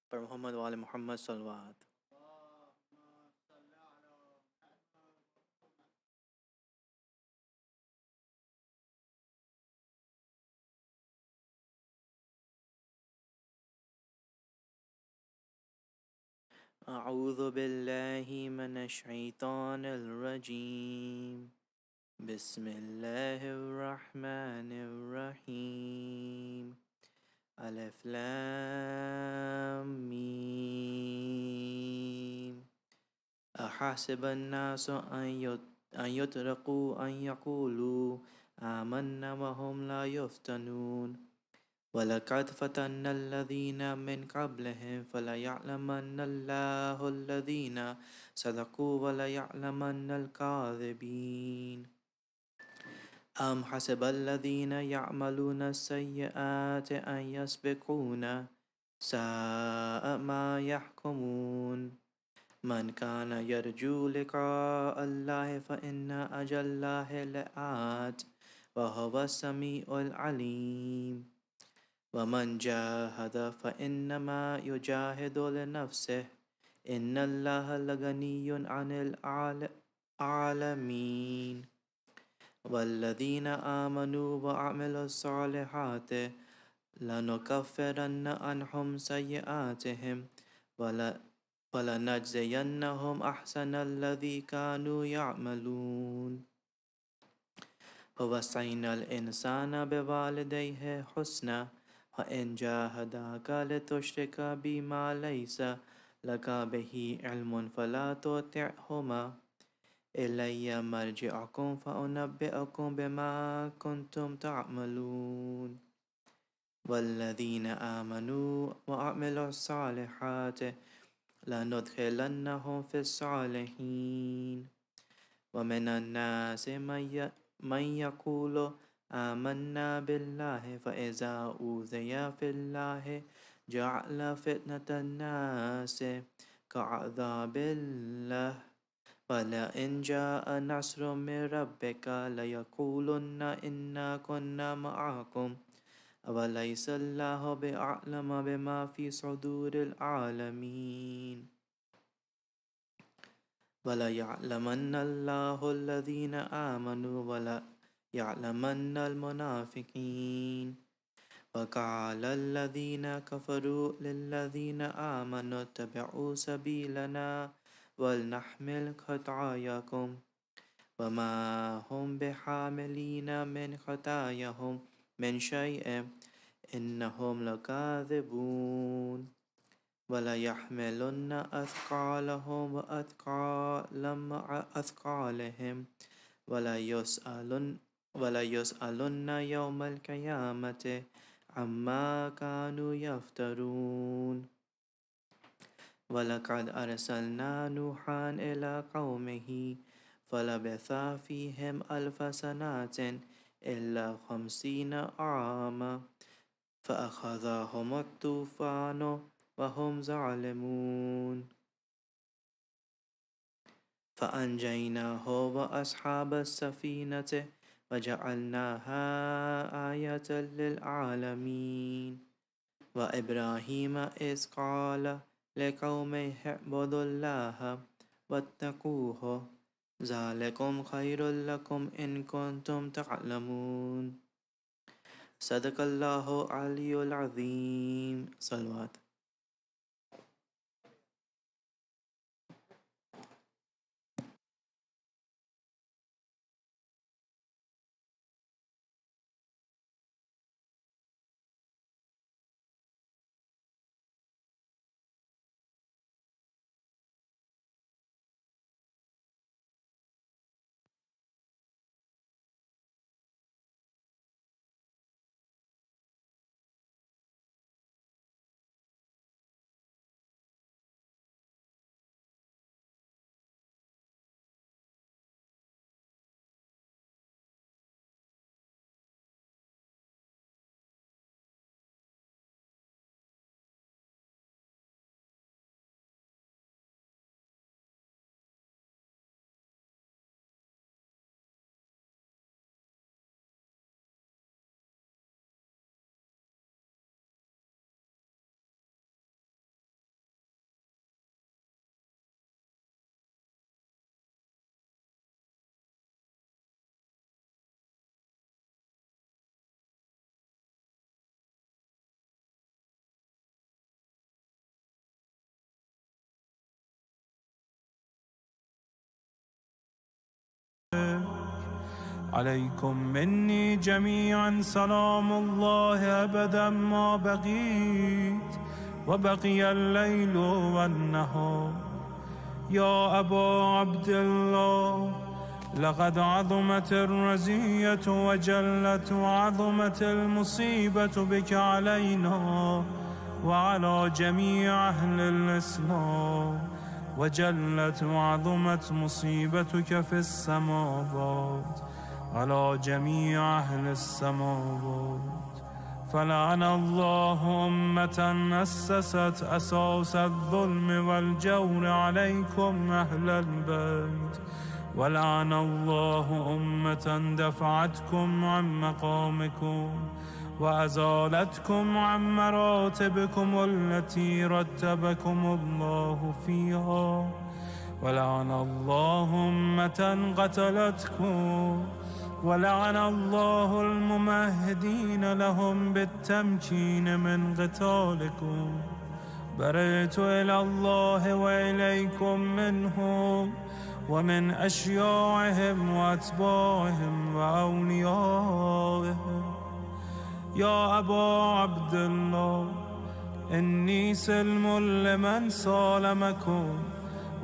پر محمد وآل محمد صلوات. اعوذ باللہ من الشیطان الرجیم. بسم اللہ الرحمن الرحیم. الف لام میم. احسب الناس ان يتركوا ان يقولوا آمنا وهم لا يفتنون. وَلَقَدْ فَتَنَّا الَّذِينَ مِنْ قَبْلِهِمْ فَلَيَعْلَمَنَّ اللَّهُ الَّذِينَ صَدَقُوا وَلَيَعْلَمَنَّ الْكَاذِبِينَ. أَمْ حَسِبَ الَّذِينَ يَعْمَلُونَ السَّيِّئَاتِ أَنْ يَسْبِقُونَا سَاءَ مَا يَحْكُمُونَ. مَنْ كَانَ يَرْجُو لِقَاءَ اللَّهِ فَإِنَّ أَجَلَ اللَّهِ لَآتٍ وَهُوَ السَّمِيعُ الْعَلِيمُ. وَمَنْ جَاهَدَ فَإِنَّمَا يُجَاهِدُ لِنَفْسِهِ إِنَّ اللَّهَ لَغَنِيٌّ عَنِ الْعَالَمِينَ. وَالَّذِينَ آمَنُوا وَعَمِلُوا الصَّالِحَاتِ لَنُكَفِّرَنَّ عَنْهُمْ سَيِّئَاتِهِمْ وَلَنَجْزِيَنَّهُمْ أَحْسَنَ الَّذِي كَانُوا يَعْمَلُونَ. وَوَصَّيْنَا الْإِنسَانَ بِوَالِدَيْهِ حُسْنًا وَإِنْ جَاهَدَاكَ لِتُشْرِكَ بِي مَا لَيْسَ لَكَ بِهِ عِلْمٌ فَلَا تُطِعْهُمَا إِلَيَّ مَرْجِعُكُمْ فَأُنَبِّئُكُمْ بِمَا كُنْتُمْ تَعْمَلُونَ. وَالَّذِينَ آمَنُوا وَعَمِلُوا الصَّالِحَاتِ لَنُدْخِلَنَّهُمْ فِي الصَّالِحِينَ. وَمِنَ النَّاسِ مَنْ يَقُولُ آمَنَّا بِاللَّهِ فَإِذَا أُوذِيَ فِي اللَّهِ جَعَلَ فِتْنَةَ النَّاسِ كَعَذَابِ اللَّهِ وَلَئِنْ جَاءَ نَصْرٌ مِّن رَّبِّكَ لَيَقُولُنَّ إِنَّا كُنَّا مَعَكُمْ أَوَلَيْسَ اللَّهُ بِأَعْلَمَ بِمَا فِي صُدُورِ الْعَالَمِينَ. وَلَيَعْلَمَنَّ اللَّهُ الَّذِينَ آمَنُوا وَلَيَعْلَمَنَّ الْمُنَافِقِينَ. وَقَالَ الَّذِينَ كَفَرُوا لِلَّذِينَ آمَنُوا اتَّبِعُوا سَبِيلَنَا وَلْنَحْمِلْ خَطَايَاكُمْ وَمَا هُمْ بِحَامِلِينَ مِنْ خَطَايَاهُمْ مِنْ شَيْءٍ إِنَّهُمْ لَكَاذِبُونَ. وَلَيَحْمِلُنَّ أَثْقَالَهُمْ وَأَثْقَالًا مَعَ أَثْقَالِهِمْ وَلَيُسْأَلُنَّ يَوْمَ الْقِيَامَةِ عَمَّا كَانُوا يَفْتَرُونَ. وَلَقَدْ أَرْسَلْنَا نُوحًا إِلَىٰ قَوْمِهِ فَلَبِثَ فِيهِمْ أَلْفَ سَنَةٍ إِلَّا 50 عَامًا فَأَخَذَهُمُ الطُّوفَانُ وَهُمْ ظَالِمُونَ. فَأَنْجَيْنَاهُ وَأَصْحَابَ السَّفِينَةِ وَجَعَلْنَاهَا آيَةً لِلْعَالَمِينَ. وَإِبْرَاهِيمَ إِذْ قَالَ لِقَوْمِهِ اعْبُدُوا اللَّهَ وَاتَّقُوهُ ذَلِكُمْ خَيْرٌ لَكُمْ إِن كُنتُمْ تَعْلَمُونَ. صدق اللہ العلی العظیم. صلوات. عليكم مني جميعا سلام الله أبدا ما بقيت وبقي الليل والنهار. يا أبا عبد الله، لقد عظمت الرزية وجلت وعظمت المصيبة بك علينا وعلى جميع أهل الإسلام، وجلت وعظمت مصيبتك في السماوات على جميع أهل السماوات. فلعن الله أمة أسست أساس الظلم والجور عليكم أهل البيت، ولعن الله أمة دفعتكم عن مقامكم وأزالتكم عن مراتبكم التي رتبكم الله فيها، ولعن الله أمة قتلتكم، ولعن الله الممهدين لهم بالتمكين من قتالكم. برئت إلى الله وإليكم منهم ومن أشياعهم وأتباعهم وأوليائهم. يا أبا عبد الله، إني سلم لمن سالمكم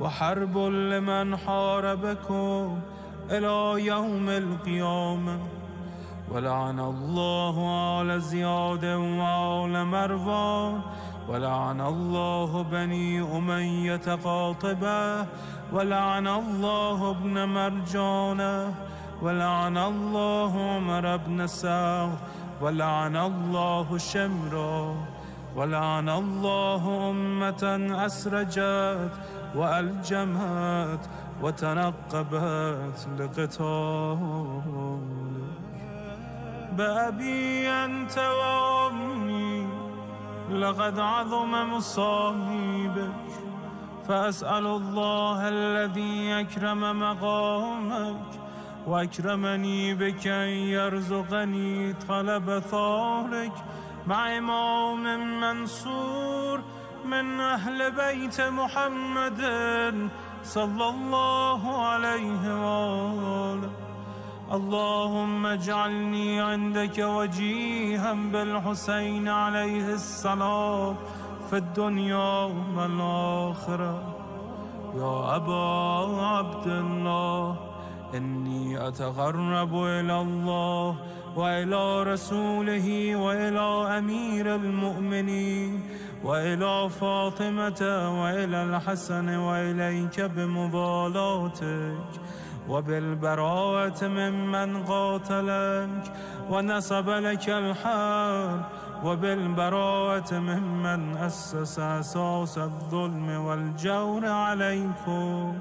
وحرب لمن حاربكم إلى يوم القيامة. ولعن الله آل زياد وآل مروان، ولعن الله بني أمية قاطبة، ولعن الله ابن مرجانة، ولعن الله عمر بن سعد، ولعن الله شمرا، ولعن الله أمة أسرجت وألجمت وتنقبت لقتالك. بأبي أنت وأمي لقد عظم مصائبك، فأسأل الله الذي أكرم مقامك وأكرمني بك أن يرزقني طلب ثارك مع إمام منصور من أهل بيت محمد صلى الله عليه وآله. اللهم اجعلني عندك وجيها بالحسين عليه السلام في الدنيا والآخرة. يا أبا عبد الله، إني أتقرب إلى الله وإلى رسوله وإلى أمير المؤمنين وإلى فاطمة وإلى الحسن وإليك بمبالاتك وبالبراءة ممن قاتلك ونصب لك الحرب، وبالبراءة ممن أسس أساس الظلم والجور عليكم.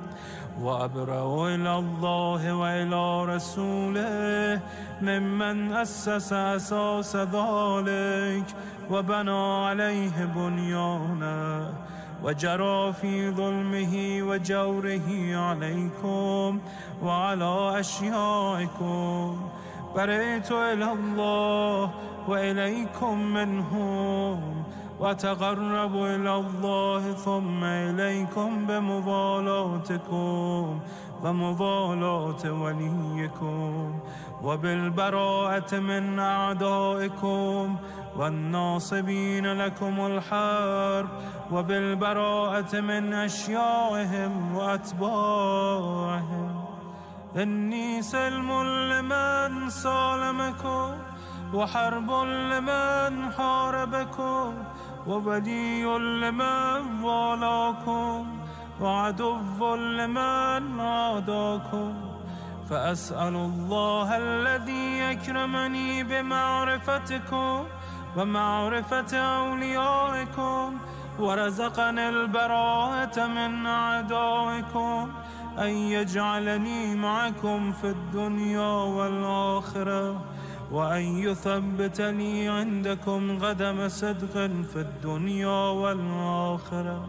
وأبرأ إلى الله وإلى رسوله ممن أسس أساس ذلك وبنى عليه بنيانا وجرى في ظلمه وجوره عليكم وعلى أشيائكم. برئت إلى الله وإليكم منهم، وتقرب إلى الله ثم إليكم بمبالاتكم ومبالاة وليكم، وبالبراءة من أعدائكم والناصبين لكم الحرب، وبالبراءة من أشيائهم وأتباعهم. إني سلم لمن سالمكم وحرب لمن حاربكم وولي لمن والاكم وعدو لمن عاداكم. فأسأل الله الذي أكرمني بمعرفتكم ومعرفة أوليائكم ورزقني البراءة من أعدائكم أن يجعلني معكم في الدنيا والآخرة، وأن يثبت لي عندكم قدم صدق في الدنيا والآخرة.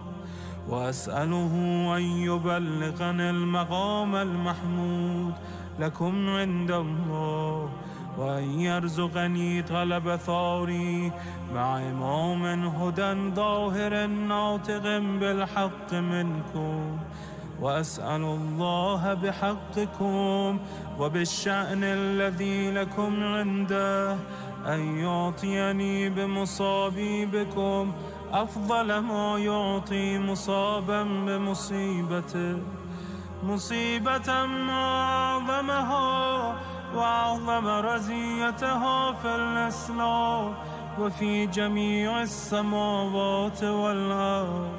وأسأله أن يبلغني المقام المحمود لكم عند الله، وأن يرزقني طلب ثاري مع إمام هدى ظاهر ناطق بالحق منكم، وأسأل الله بحقكم وبالشأن الذي لكم عنده أن يعطيني بمصابي بكم أفضل ما يعطي مصابا بمصيبته، مصيبة ما أعظمها وأعظم رزيتها في الإسلام وفي جميع السماوات والأرض.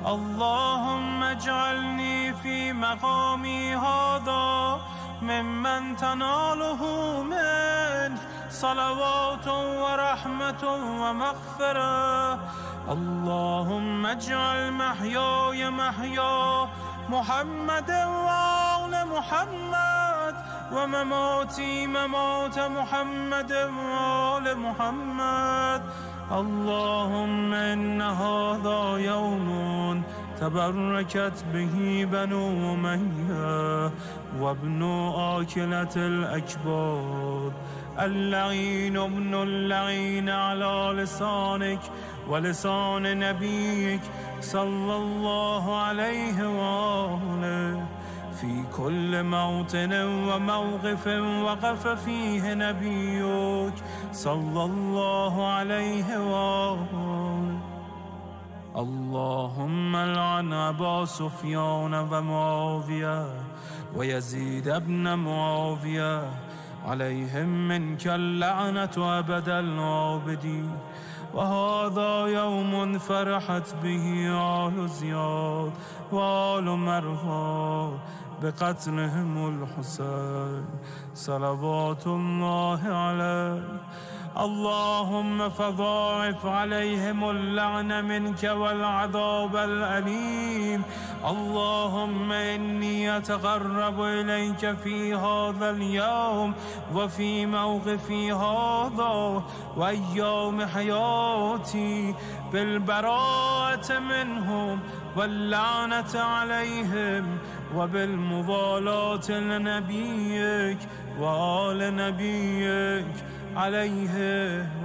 اللهم اجعلني في مقامي هذا ممن تناله منك صلوات ورحمة ومغفرة. اللهم اجعل محياي محيا محمد وآل محمد ومماتي ممات محمد وآل محمد. اللهم إن هذا يوم تبركت به بنو أمية وابن آكلة الأكباد، اللعين ابن اللعين على لسانك ولسان نبيك صلى الله عليه وآله، في كل موطن وموقف وقف فيه نبيك صلى الله عليه وآله. اللهم لعن أبا سفيان ومعاوية ويزيد بن معاوية، عليهم منك اللعنة أبد العابدين. وهذا يوم فرحت به آل زياد وآل مروان بقتلهم الحسين صلوات الله عليه. اللهم فضاعف عليهم اللعن منك والعذاب الأليم. اللهم إني أتقرب إليك في هذا اليوم وفي موقفي هذا وأيام حياتي بالبراءة منهم واللعنة عليهم وبالموالاة لنبيك وآل نبيك عليه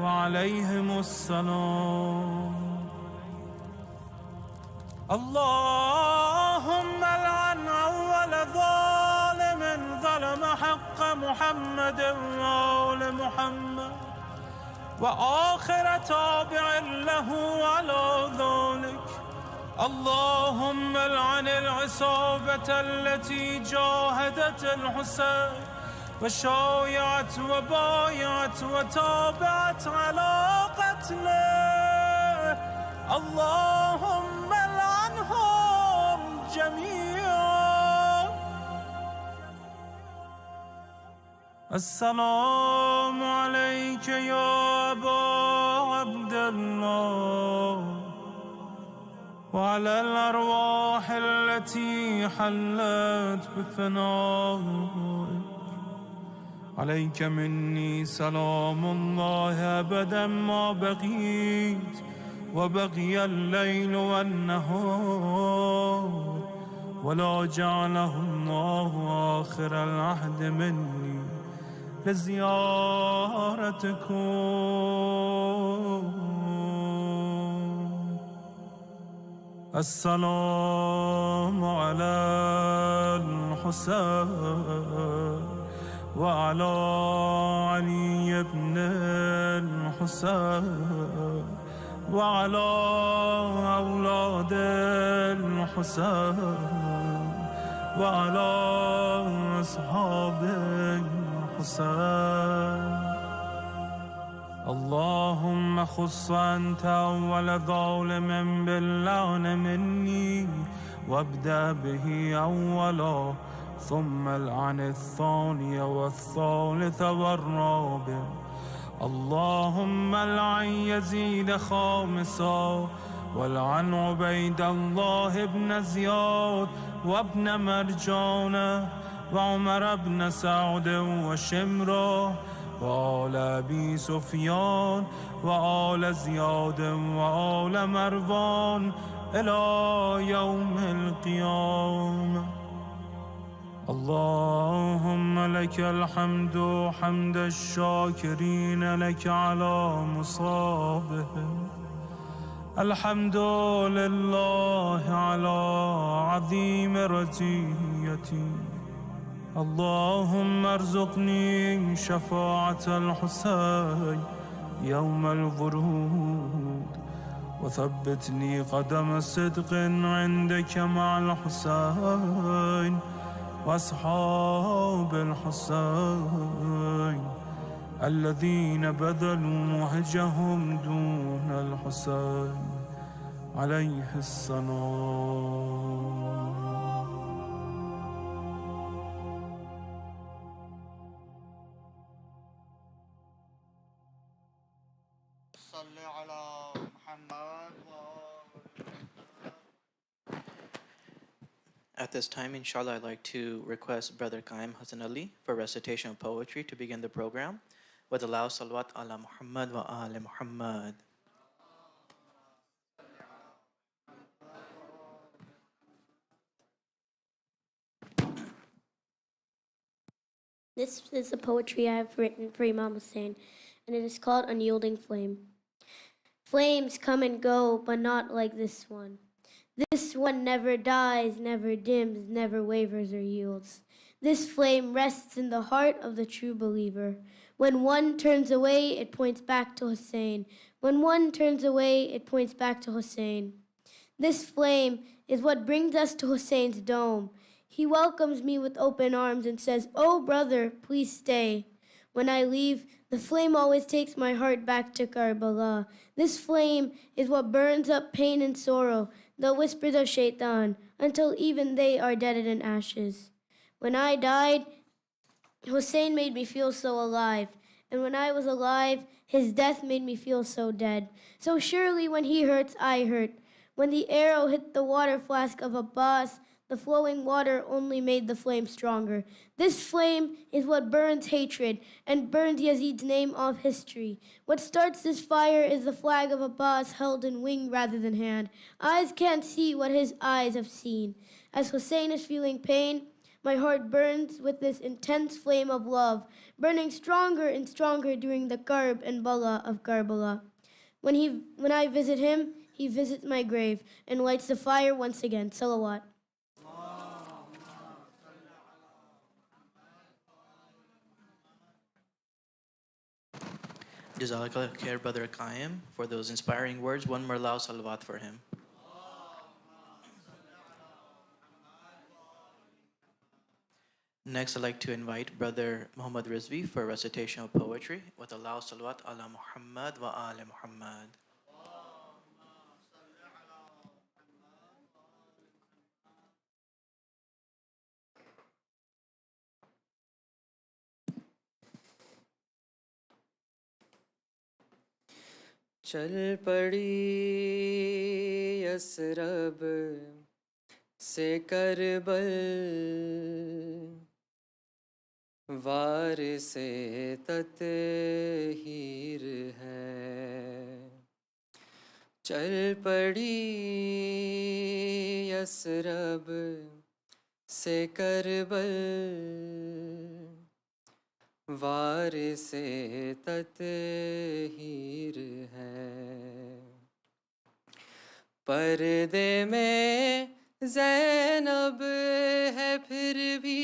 وعليهم السلام. اللهم لعن أول ظالم ظلم حق محمد وآل محمد وآخر تابع له على ذلك. اللهم لعن العصابة التي جاهدت الحسين وشايعت وبايعت وتابعت على قتله. اللهم لعنهم جميعا. السلام عليك يا أبا عبد الله وعلى الأرواح التي حلت بفنائك. عليك مني سلام الله أبدا ما بقيت وبقي الليل والنهار، ولا جعله الله آخر العهد مني لزيارتكم. السلام على الحسين وعلى علي بن الحسين وعلى أولاد الحسين وعلى أصحاب الحسين. اللهم خص أنت أول ظالم باللعن مني وابدأ به أولا، ثم العن الثاني والثالث والرابع. اللهم العن يزيد خامسا والعن عبيد الله بن زياد وابن مرجانة وعمر بن سعد وشمرة وآل أبي سفيان وآل زياد وآل مروان إلى يوم القيامة. اللهم لك الحمد حمد الشاكرين لك على مصابهم، الحمد لله على عظيم رزيتي اللهم ارزقني شفاعة الحسين يوم الورود وثبتني قدم صدق عندك مع الحسين وأصحاب الحسين الذين بذلوا مهجهم دون الحسين عليه السلام. At this time, inshallah, I'd like to request Brother Qaim Hassan Ali for recitation of poetry to begin the program. With allow salawat ala Muhammad wa ala Muhammad. This is the poetry I have written for Imam Hussein, and it is called Unyielding Flame. Flames come and go, but not like this one. This one never dies, never dims, never wavers or yields. This flame rests in the heart of the true believer. When one turns away, it points back to Hussein. When one turns away, it points back to Hussein. This flame is what brings us to Hussein's dome. He welcomes me with open arms and says, "Oh, brother, please stay." When I leave, the flame always takes my heart back to Karbala. This flame is what burns up pain and sorrow, the whispers of Shaitan, until even they are deaded in ashes. When I died, Hussein made me feel so alive. And when I was alive, his death made me feel so dead. So surely when he hurts, I hurt. When the arrow hit the water flask of Abbas, the flowing water only made the flame stronger. This flame is what burns hatred and burns Yazid's name off history. What starts this fire is the flag of Abbas held in wing rather than hand. Eyes can't see what his eyes have seen. As Hussein is feeling pain, my heart burns with this intense flame of love, burning stronger and stronger during the Karb and Bala of Karbala. When I visit him, he visits my grave and lights the fire once again. Salawat. Jazakallah khair, Brother Qaim, for those inspiring words. One more loud salawat for him. Next, I'd like to invite Brother Muhammad Rizvi for recitation of poetry. With allow salawat ala Muhammad wa ala Muhammad. चल पड़ी Yathrib से करबल वार से ततहीर है चल पड़ी Yathrib से करबल वार से ततहीर है पर्दे में ज़ैनब है फिर भी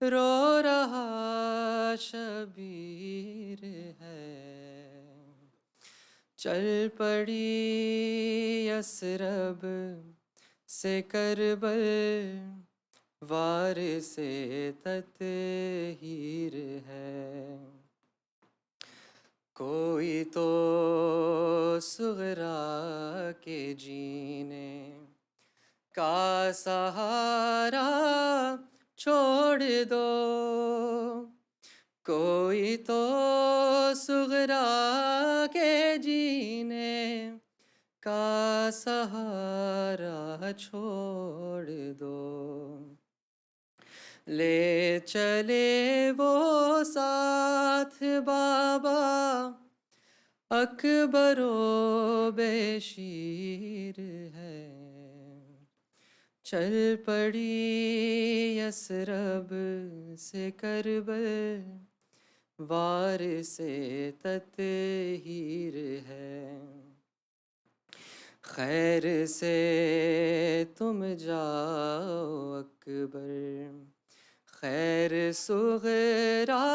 रो रहा शबीर है चल पड़ी यसरब से करबल वार से ततहीर है कोई तो सुगरा के जीने का सहारा छोड़ दो कोई तो सुगरा के जीने का सहारा छोड़ दो ले चले वो साथ बाबा अकबरो बेशीर है चल पड़ी यसरब से करबल वार से ततहीर है खैर से तुम जाओ अकबर, खैर सुगरा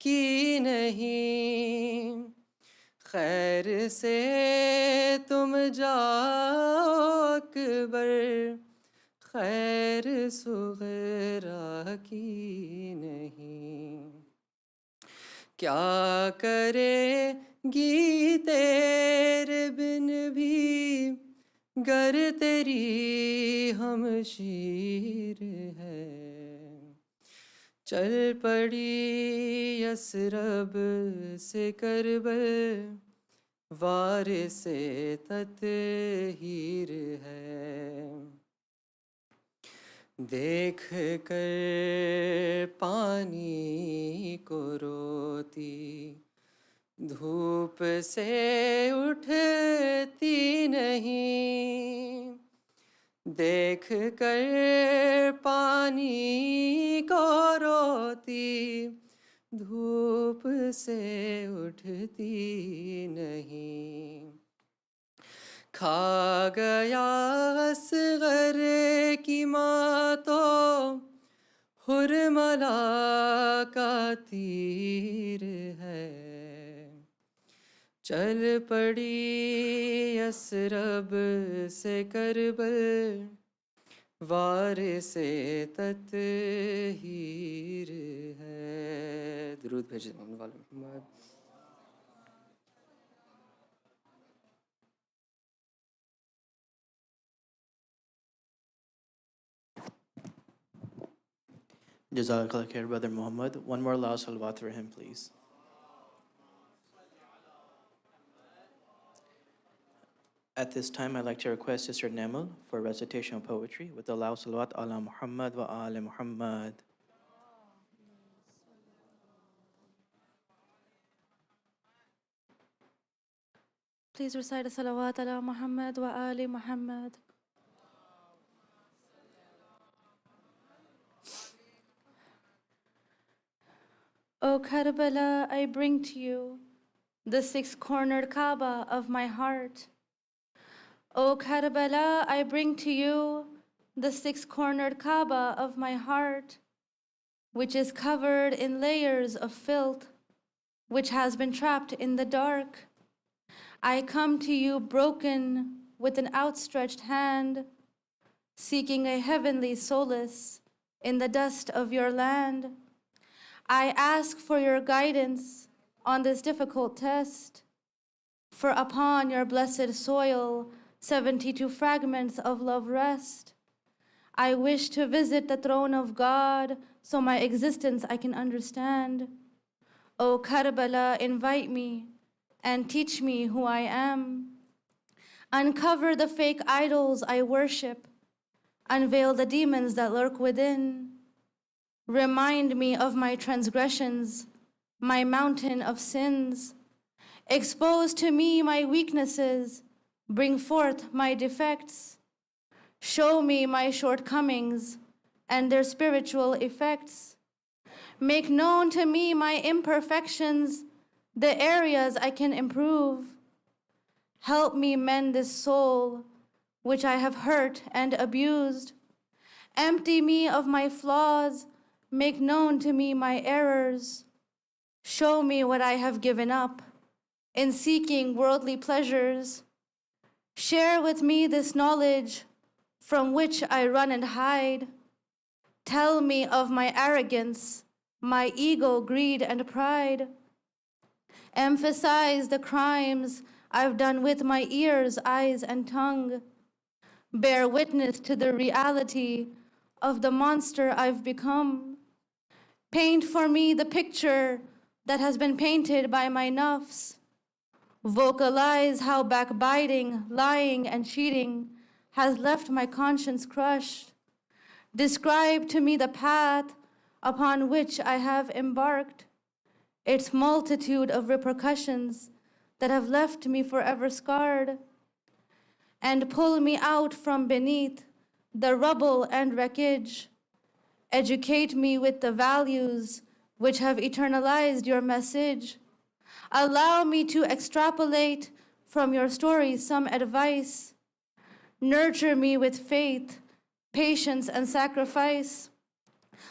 की नहीं, खैर से तुम जाओ अकबर, खैर सुगरा की नहीं। क्या करेगी तेरे बिन भी गर तेरी हमशीर है, चल पड़ी यसरब से करबल, वार से तत्हीर है। देख कर पानी को रोती, धूप से उठती नहीं, देख कर पानी को रोती, धूप से उठती नहीं। खा गया असगर की माँ तो हुरमला का तीर है, चल पड़ी यसरब से करबल, वार से तत्हीर है। दुरूद भेजे Mohammad. Jazakallah khair, Brother Muhammad. One more loud salawat for him, please. At this time, I'd like to request Sister Namil for recitation of poetry with the loud salawat ala Muhammad wa ala Muhammad. Please recite a salawat ala Muhammad wa ali Muhammad. O Karbala, I bring to you the six-cornered Kaaba of my heart. O Karbala, I bring to you the six-cornered Kaaba of my heart, which is covered in layers of filth, which has been trapped in the dark. I come to you broken with an outstretched hand, seeking a heavenly solace in the dust of your land. I ask for your guidance on this difficult test, for upon your blessed soil 72 fragments of love rest. I wish to visit the throne of God so my existence I can understand. O Karbala, invite me and teach me who I am. Uncover the fake idols I worship. Unveil the demons that lurk within. Remind me of my transgressions, my mountain of sins. Expose to me my weaknesses. Bring forth my defects. Show me my shortcomings and their spiritual effects. Make known to me my imperfections, the areas I can improve. Help me mend this soul, which I have hurt and abused. Empty me of my flaws, make known to me my errors. Show me what I have given up in seeking worldly pleasures. Share with me this knowledge from which I run and hide. Tell me of my arrogance, my ego, greed, and pride. Emphasize the crimes I've done with my ears, eyes, and tongue. Bear witness to the reality of the monster I've become. Paint for me the picture that has been painted by my nafs. Vocalize how backbiting, lying, and cheating has left my conscience crushed. Describe to me the path upon which I have embarked, its multitude of repercussions that have left me forever scarred, and pull me out from beneath the rubble and wreckage. Educate me with the values which have eternalized your message. Allow me to extrapolate from your stories some advice. Nurture me with faith, patience, and sacrifice.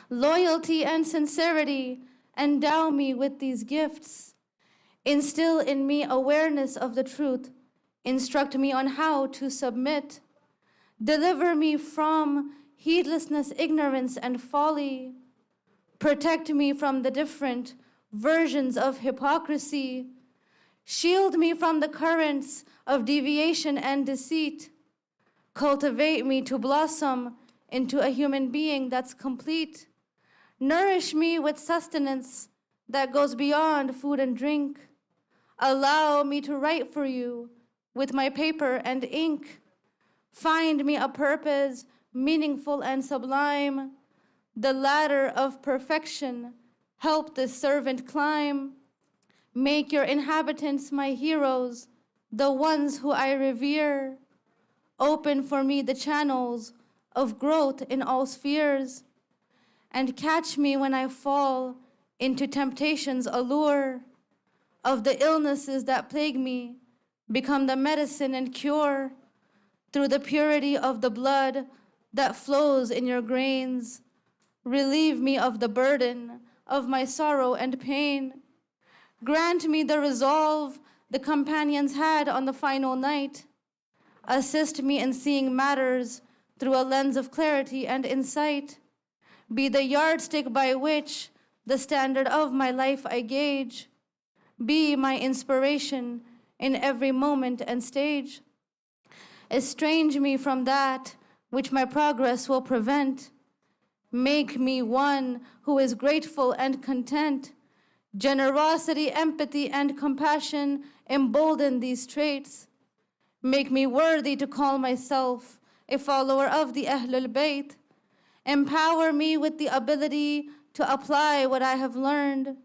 Loyalty and sincerity, endow me with these gifts. Instill in me awareness of the truth. Instruct me on how to submit. Deliver me from heedlessness, ignorance, and folly. Protect me from the different versions of hypocrisy. Shield me from the currents of deviation and deceit. Cultivate me to blossom into a human being that's complete. Nourish me with sustenance that goes beyond food and drink. Allow me to write for you with my paper and ink. Find me a purpose meaningful and sublime. The ladder of perfection, help this servant climb. Make your inhabitants my heroes, the ones who I revere. Open for me the channels of growth in all spheres, and catch me when I fall into temptation's allure. Of the illnesses that plague me, become the medicine and cure. Through the purity of the blood that flows in your grains, relieve me of the burden of my sorrow and pain. Grant me the resolve the companions had on the final night. Assist me in seeing matters through a lens of clarity and insight. Be the yardstick by which the standard of my life I gauge. Be my inspiration in every moment and stage. Estrange me from that which my progress will prevent. Make me one who is grateful and content. Generosity, empathy, and compassion embolden these traits. Make me worthy to call myself a follower of the Ahlul Bayt. Empower me with the ability to apply what I have learned.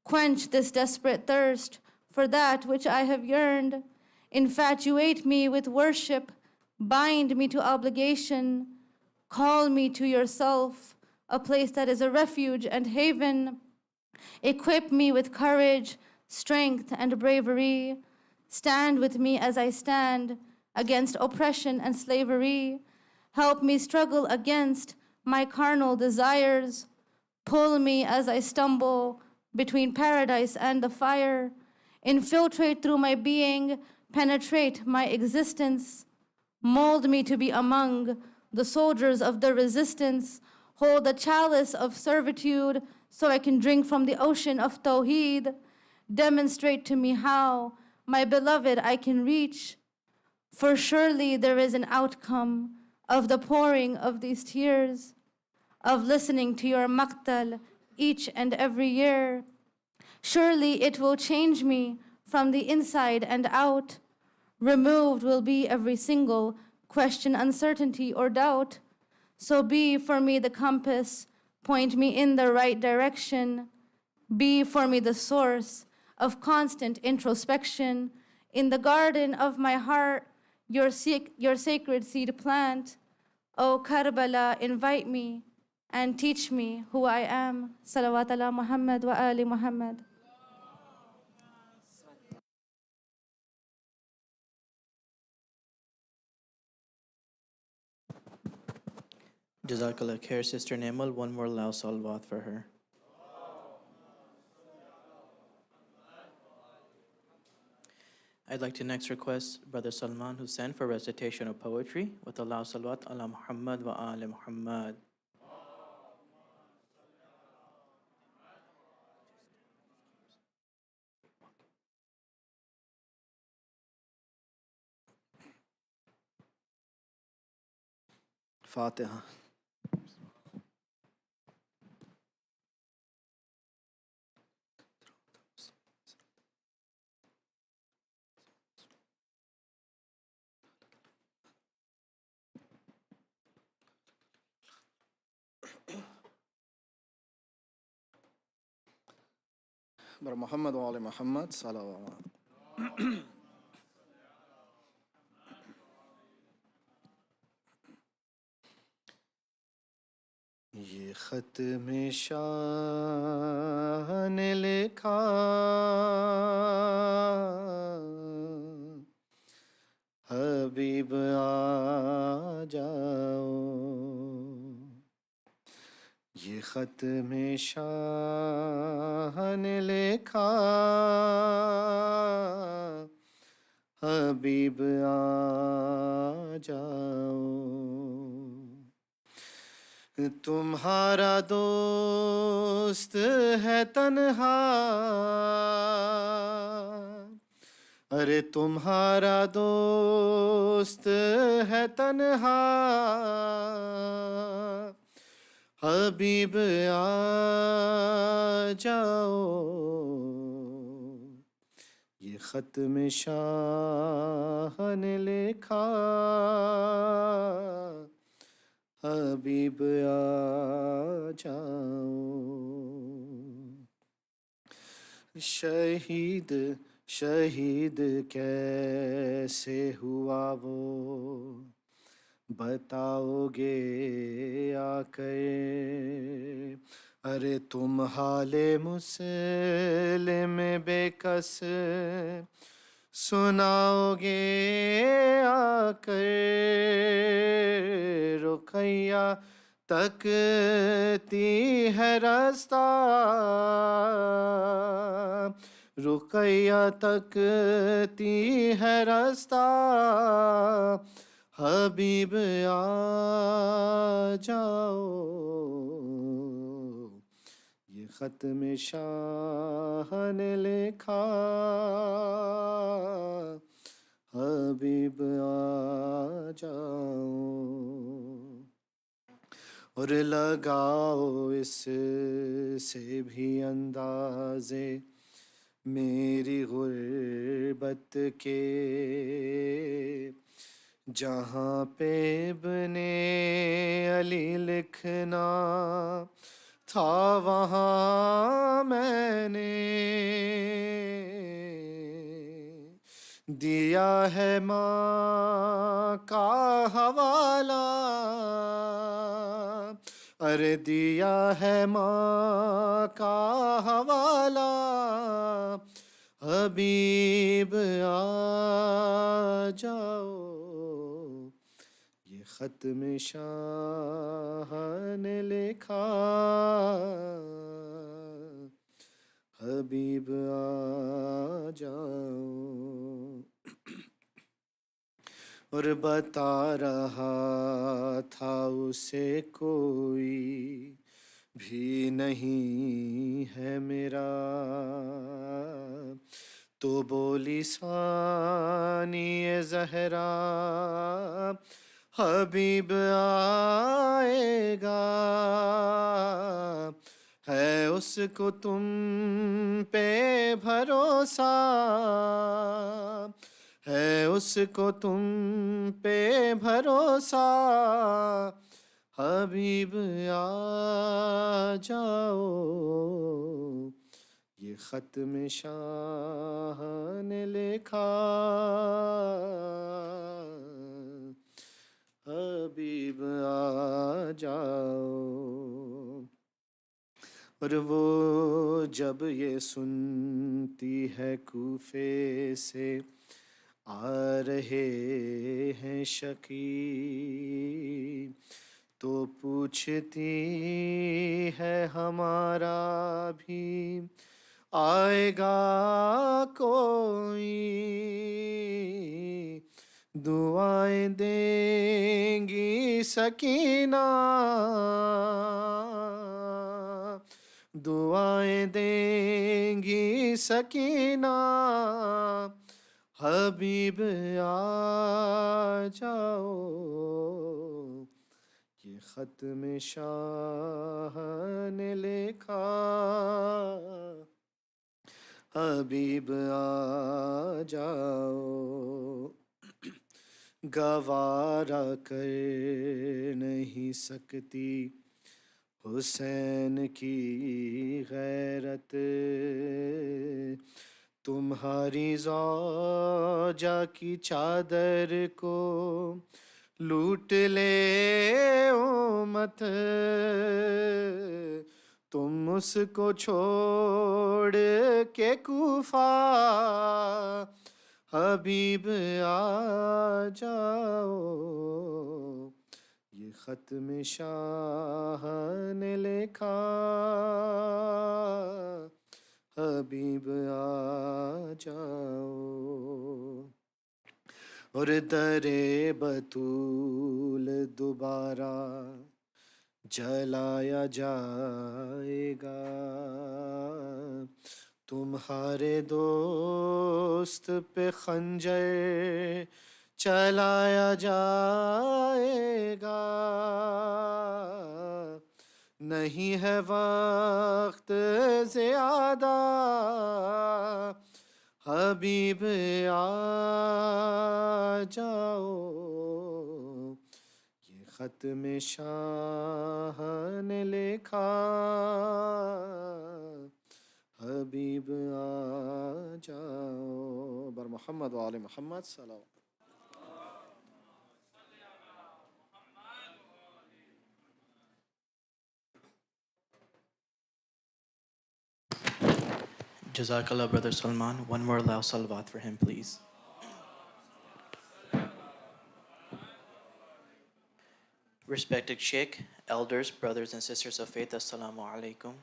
Quench this desperate thirst for that which I have yearned. Infatuate me with worship. Bind me to obligation. Call me to yourself, a place that is a refuge and haven. Equip me with courage, strength, and bravery. Stand with me as I stand against oppression and slavery. Help me struggle against my carnal desires. Pull me as I stumble between paradise and the fire. Infiltrate through my being, penetrate my existence. Mold me to be among the soldiers of the resistance. Hold the chalice of servitude so I can drink from the ocean of Tawheed. Demonstrate to me how, my beloved, I can reach. For surely there is an outcome of the pouring of these tears, of listening to your maqtal each and every year. Surely it will change me from the inside and out. Removed will be every single question, uncertainty, or doubt. So be for me the compass, point me in the right direction. Be for me the source of constant introspection. In the garden of my heart, your sacred seed plant. O Karbala, invite me and teach me who I am. Salawat ala Muhammad wa ali Muhammad. Jazakallah khair, Sister Nemal. One more loud salawat for her. I'd like to next request Brother Salman Hussain for recitation of poetry with a loud salawat ala Muhammad wa ali Muhammad. Fatiha. Brother Muhammad wa ali Muhammad, salawat. ये खत में शाह ने लिखा حبیب آ جاؤ، یہ خط میں شاہ نے لکھا، حبیب آ جاؤ، تمہارا دوست ہے تنہا، ارے تمہارا دوست ہے تنہا، حبیب آ جاؤ، یہ خط میں شاہ نے لکھا، حبیب آ جاؤ، شہید شہید کیسے ہوا وہ بتاؤ گے آ کر، ارے تم حال مسلم بے کس سناؤ گے آ کر، رقیہ تکتی ہے رستہ، رقیہ تکتی ہے رستہ، حبیب آ جاؤ، یہ خط میں شاہ نے لکھا، حبیب آ جاؤ، اور لگاؤ اس سے بھی اندازے میری غربت کے، جہاں پہ ابن علی لکھنا تھا وہاں میں نے دیا ہے ماں کا حوالہ، ارے دیا ہے ماں کا حوالہ، حبیب آ جاؤ، یہ خط میں شاہ نے لکھا، حبیب آ جاؤ، اور بتا رہا تھا اسے کوئی بھی نہیں ہے میرا، تو بولی ثانی زہرا حبیب آئے گا، ہے اس کو تم پہ بھروسہ، ہے اس کو تم پہ بھروسہ، حبیب آ جاؤ، یہ خط میں شاہ نے لکھا، حبیب آ جاؤ، اور وہ جب یہ سنتی ہے کوفے سے آ رہے ہیں شقی، تو پوچھتی ہے ہمارا بھی آئے گا کوئی، دعائیں دیں گی سکینہ، دعائیں دیں گی سکینہ، حبیب آ جاؤ، یہ خط میں شاہ نے لکھا، حبیب آ جاؤ، گوارا کر نہیں سکتی حسین کی غیرت، تمہاری زوجہ کی چادر کو لوٹ لے امت، تم اس کو چھوڑ کے کوفہ हबीब आ जाओ, ये खत में शाह ने लिखा, हबीब आ जाओ। और दरे बतूल दोबारा जलाया जाएगा, तुम्हारे दोस्त पे खंजर चलाया जाएगा। नहीं है वक्त ज़्यादा, हबीब आ जाओ, ये खत में शाह ने लिखा, हबीब आ जाओ। बर मोहम्मद व आले मोहम्मद सल्लल्लाहु। Jazakallah, Brother Salman. One more loud salawat for him, please. Respected Sheikh, elders, brothers and sisters of faith, Assalamu alaikum.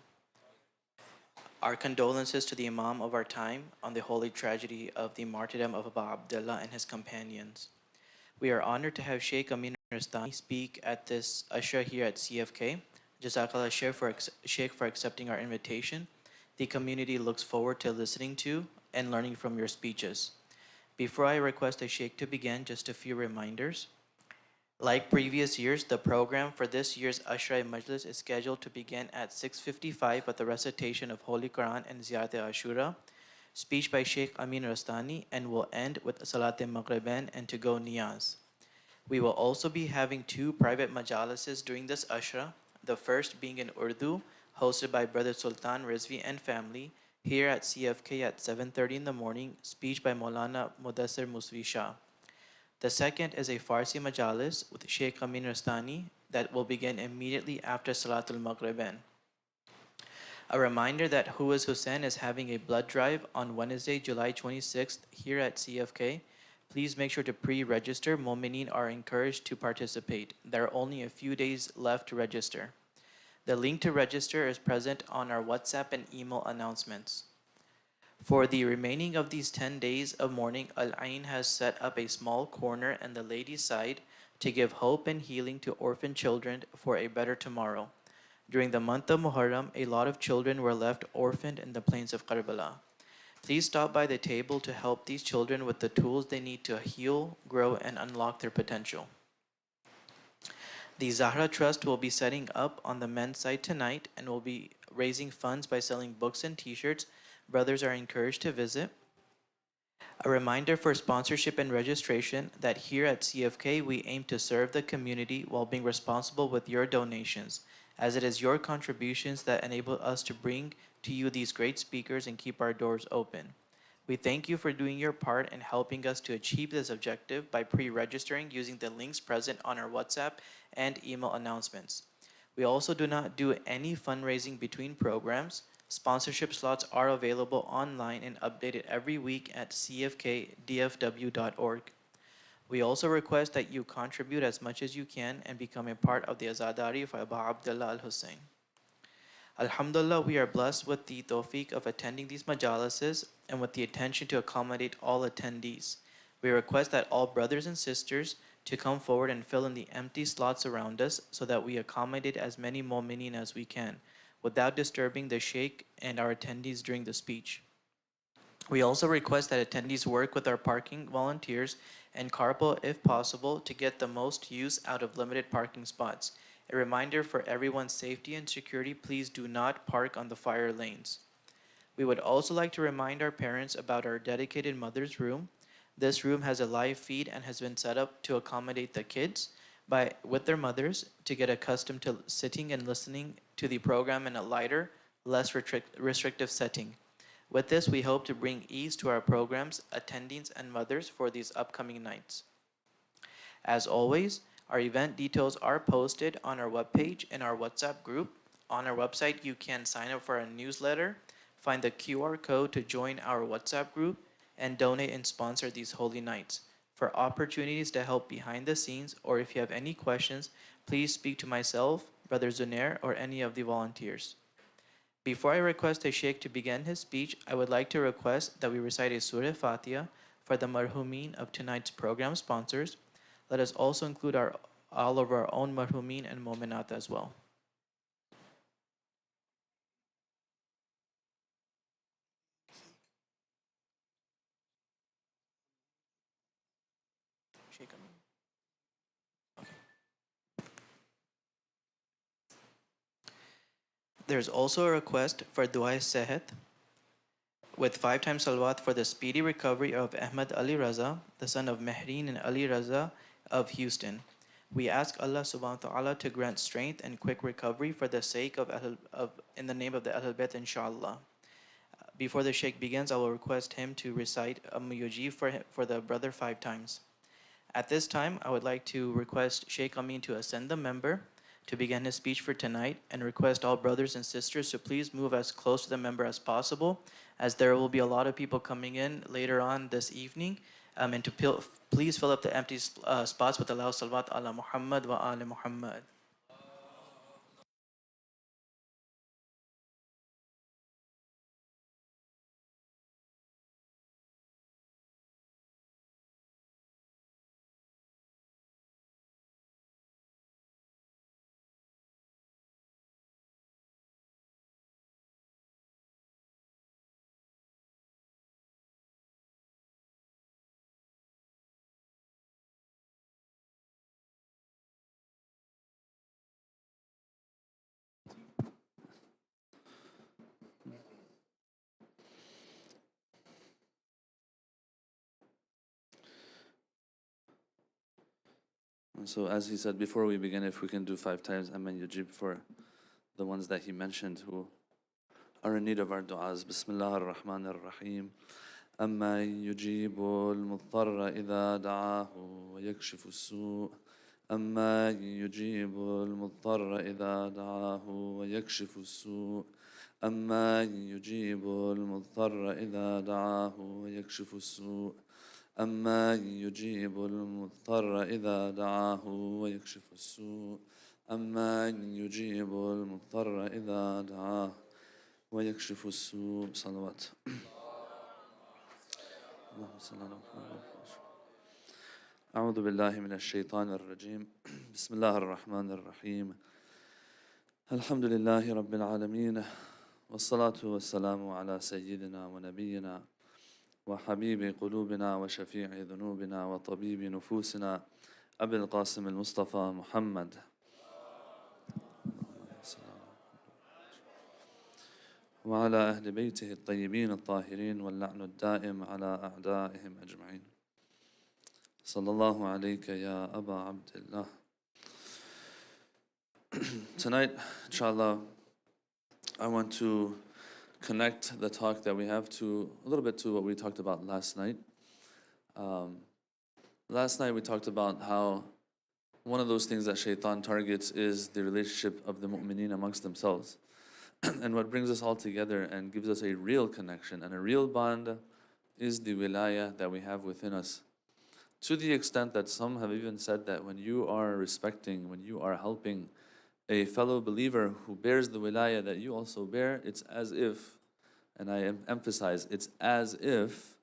Our condolences to the Imam of our time on the holy tragedy of the martyrdom of Abu Abdullah and his companions. We are honored to have Sheikh Amin Rastani speak at this Ashura here at CFK. Jazakallah Sheikh for accepting our invitation. The community looks forward to listening to and learning from your speeches. Before I request the Sheikh to begin, just a few reminders. Like previous years, the program for this year's Ashura Majlis is scheduled to begin at 6:55 with the recitation of Holy Quran and Ziyarat Ashura, speech by Sheikh Amin Rastani, and will end with Salat Maghriban and to-go niyaz. We will also be having two private majalises during this Ashura, the first being in Urdu, hosted by Brother Sultan Rizvi and family, here at CFK at 7:30 in the morning, speech by Maulana Mudassir Muswi Shah. The second is a Farsi majalis with Sheikh Amin Rastani that will begin immediately after Salatul Maghriban. A reminder that Who is Hussein is having a blood drive on Wednesday, July 26th here at CFK. Please make sure to pre-register. Momineen are encouraged to participate. There are only a few days left to register. The link to register is present on our WhatsApp and email announcements. For the remaining of these 10 days of mourning, Al-Ain has set up a small corner in the ladies' side to give hope and healing to orphan children for a better tomorrow. During the month of Muharram, a lot of children were left orphaned in the plains of Karbala. Please stop by the table to help these children with the tools they need to heal, grow, and unlock their potential. The Zahra Trust will be setting up on the men's side tonight and will be raising funds by selling books and t-shirts. Brothers are encouraged to visit. A reminder for sponsorship and registration that here at CFK we aim to serve the community while being responsible with your donations, as it is your contributions that enable us to bring to you these great speakers and keep our doors open. We thank you for doing your part in helping us to achieve this objective by pre-registering using the links present on our WhatsApp and email announcements. We also do not do any fundraising between programs. Sponsorship slots are available online and updated every week at cfkdfw.org. We also request that you contribute as much as you can and become a part of the Azadari for Abu Abdullah al-Hussein. Alhamdulillah, we are blessed with the tawfiq of attending these majalises and with the attention to accommodate all attendees. We request that all brothers and sisters to come forward and fill in the empty slots around us so that we accommodate as many mu'mineen as we can, without disturbing the Sheikh and our attendees during the speech. We also request that attendees work with our parking volunteers and carpool if possible to get the most use out of limited parking spots. A reminder for everyone's safety and security, please do not park on the fire lanes. We would also like to remind our parents about our dedicated mother's room. This room has a live feed and has been set up to accommodate the kids with their mothers to get accustomed to sitting and listening to the program in a lighter, less restrictive setting. With this, we hope to bring ease to our programs, attendings, and mothers for these upcoming nights. As always, our event details are posted on our webpage and our WhatsApp group. On our website, you can sign up for our newsletter, find the QR code to join our WhatsApp group, and donate and sponsor these holy nights. For opportunities to help behind the scenes, or if you have any questions, please speak to myself, Brother Zunair, or any of the volunteers. Before I request a sheikh to begin his speech, I would like to request that we recite a Surah Fatiha for the marhumin of tonight's program sponsors. Let us also include all of our own marhumin and mominat as well. Sheikh Amin. There's also a request for Dua Sehet with 5 times salawat for the speedy recovery of Ahmad Ali Raza, the son of Mehreen and Ali Raza of Houston. We ask Allah subhanahu wa ta'ala to grant strength and quick recovery for the sake of in the name of the Ahlul Bayt, inshallah. Before the Sheikh begins, I will request him to recite Mujib for the brother 5 times. At this time, I would like to request Sheikh Amin to ascend the member to begin his speech for tonight, and request all brothers and sisters to please move as close to the member as possible, as there will be a lot of people coming in later on this evening, and to please fill up the empty spots with Allahu Salawat ala Muhammad wa ali Muhammad. So as he said, before we begin, if we can do 5 times Amin Yujib for the ones that he mentioned who are in need of our du'as. Bismillah ar-Rahman ar-Rahim. أما يجيب المضطر إذا دعاه ويكشف السوء أما يجيب المضطر إذا دعاه ويكشف السوء أما يجيب المضطر إذا دعاه ويكشف السوء أما يجيب المضطر إذا دعاه ويكشف السوء أما يجيب المضطر إذا دعاه ويكشف السوء. صلوات. أعوذ بالله من الشيطان الرجيم. بسم الله الرحمن الرحيم. الحمد لله رب العالمين، والصلاة والسلام على سيدنا ونبينا وحبيب قلوبنا وشفيع ذنوبنا وطبيب نفوسنا أبي القاسم المصطفى محمد وعلى أهل بيته الطيبين الطاهرين، واللعن الدائم على أعدائهم أجمعين. صلى الله عليك يا أبا عبد الله. Tonight, inshallah, I want to connect the talk that we have to a little bit to what we talked about last night. Last night we talked about how one of those things that shaitan targets is the relationship of the mu'mineen amongst themselves. And what brings us all together and gives us a real connection and a real bond is the wilaya that we have within us. To the extent that some have even said that when you are respecting, when you are helping a fellow believer who bears the wilaya that you also bear, it's as if, and I emphasize, it's as if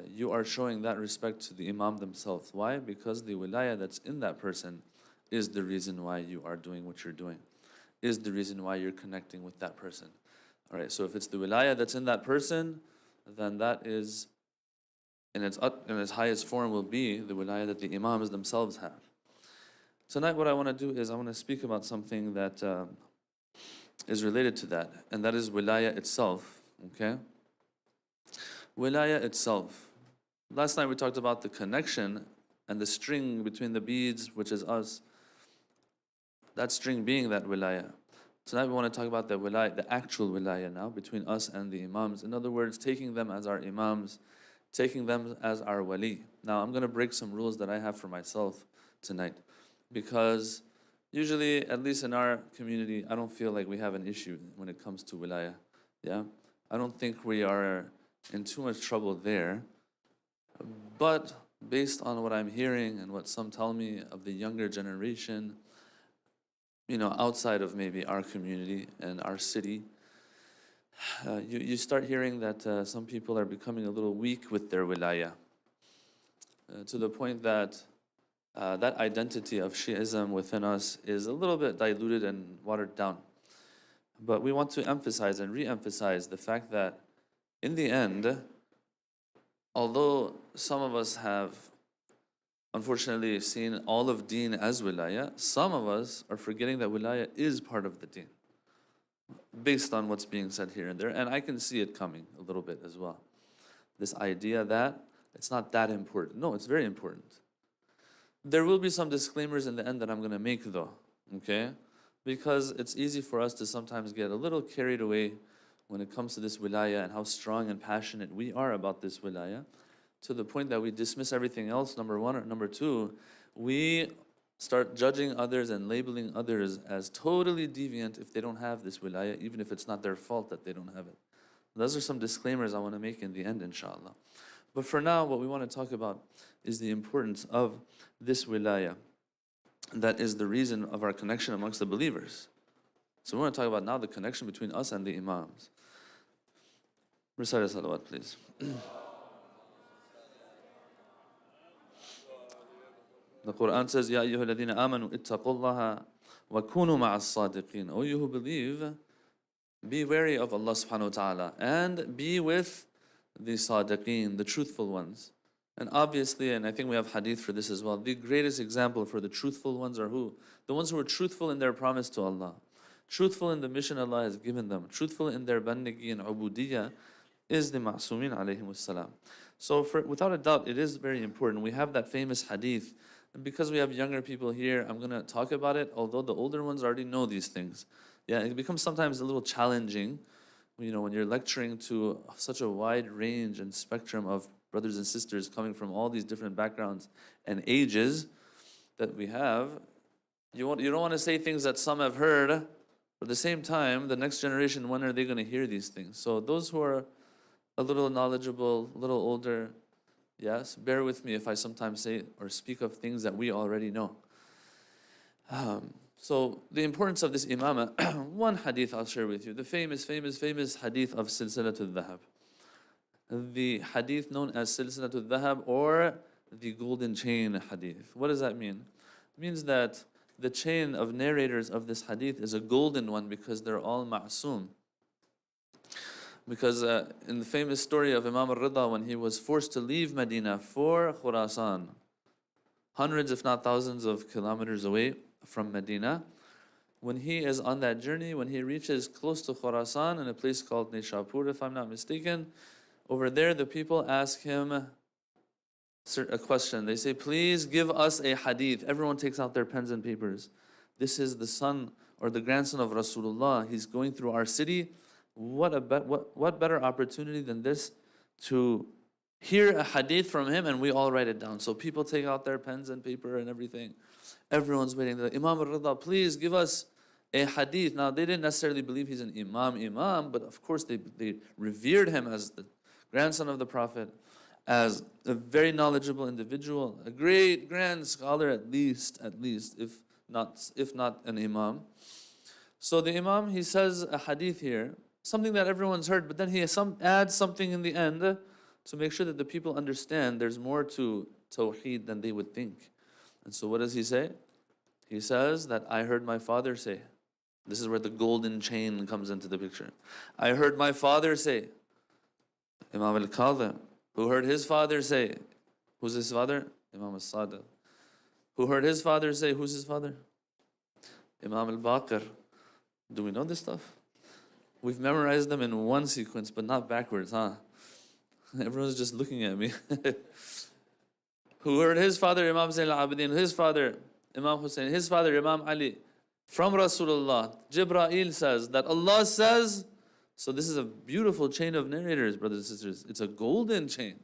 you are showing that respect to the imam themselves. Why? Because the wilaya that's in that person is the reason why you are doing what you're doing, is the reason why you're connecting with that person. All right, so if it's the wilaya that's in that person, then that is, in its highest form, will be the wilaya that the imams themselves have. Tonight what I want to do is I want to speak about something that is related to that, and that is wilaya itself, okay? Wilaya itself. Last night we talked about the connection and the string between the beads, which is us, that string being that wilaya. Tonight we want to talk about the wilaya, the actual wilaya now, between us and the imams. In other words, taking them as our imams, taking them as our wali. Now I'm going to break some rules that I have for myself tonight, because usually, at least in our community, I don't feel like we have an issue when it comes to wilaya. Yeah, I don't think we are in too much trouble there. But based on what I'm hearing and what some tell me of the younger generation, outside of maybe our community and our city, you start hearing that some people are becoming a little weak with their wilaya, to the point that that identity of Shi'ism within us is a little bit diluted and watered down. But we want to emphasize and re-emphasize the fact that in the end, although some of us have unfortunately seen all of deen as wilaya, some of us are forgetting that wilaya is part of the deen, based on what's being said here and there. And I can see it coming a little bit as well. This idea that it's not that important. No, it's very important. There will be some disclaimers in the end that I'm going to make though, okay? Because it's easy for us to sometimes get a little carried away when it comes to this wilaya and how strong and passionate we are about this wilaya, to the point that we dismiss everything else, number one, or number two, we start judging others and labeling others as totally deviant if they don't have this wilaya, even if it's not their fault that they don't have it. Those are some disclaimers I want to make in the end, inshallah. But for now, what we want to talk about is the importance of this wilaya. That is the reason of our connection amongst the believers. So we want to talk about now the connection between us and the imams. Recite a salawat, please. The Quran says, Ya ayyuha alladhina amanu ittaqullaha wa kunu ma'as sadiqin. O you who believe, be wary of Allah subhanahu wa ta'ala and be with the sadiqeen, the truthful ones. And obviously, and I think we have hadith for this as well, the greatest example for the truthful ones are who? The ones who are truthful in their promise to Allah, truthful in the mission Allah has given them, truthful in their bandagi and ubudiyya, is the ma'sumin alayhimus salam. So without a doubt, it is very important. We have that famous hadith. And because we have younger people here, I'm going to talk about it, although the older ones already know these things. Yeah, it becomes sometimes a little challenging, when you're lecturing to such a wide range and spectrum of brothers and sisters coming from all these different backgrounds and ages that we have. You don't want to say things that some have heard, but at the same time, the next generation, when are they going to hear these things? So those who are a little knowledgeable, a little older, yes, bear with me if I sometimes say or speak of things that we already know. So the importance of this imamah, one hadith I'll share with you, the famous hadith of Silsilatul Dhahab. The hadith known as Silsilatul Dhahab, or the golden chain hadith. What does that mean? It means that the chain of narrators of this hadith is a golden one because they're all ma'soom. Because in the famous story of Imam al-Rida, when he was forced to leave Medina for Khurasan, hundreds if not thousands of kilometers away from Medina, when he is on that journey, when he reaches close to Khurasan in a place called Nishapur, if I'm not mistaken, over there the people ask him a question. They say, please give us a hadith. Everyone takes out their pens and papers. This is the son or the grandson of Rasulullah. He's going through our city. What better opportunity than this to hear a hadith from him, and we all write it down. So people take out their pens and paper and everything. Everyone's waiting. The Imam al-Rida, please give us a hadith. Now, they didn't necessarily believe he's an imam, but of course they revered him as the grandson of the Prophet, as a very knowledgeable individual, a great grand scholar at least, if not an imam. So the imam, he says a hadith here, something that everyone's heard, but then he adds something in the end to make sure that the people understand there's more to Tawheed than they would think. And so what does he say? He says that I heard my father say. This is where the golden chain comes into the picture. I heard my father say. Imam al-Kadhim, who heard his father say. Who's his father? Imam al-Sadiq. Who heard his father say. Who's his father? Imam al-Baqir. Do we know this stuff? We've memorized them in one sequence, but not backwards, huh? Everyone's just looking at me. Who heard his father, Imam Zayn al-Abidin, his father, Imam Hussein, his father, Imam Ali, from Rasulullah. Jibreel says that Allah says. So this is a beautiful chain of narrators, brothers and sisters. It's a golden chain.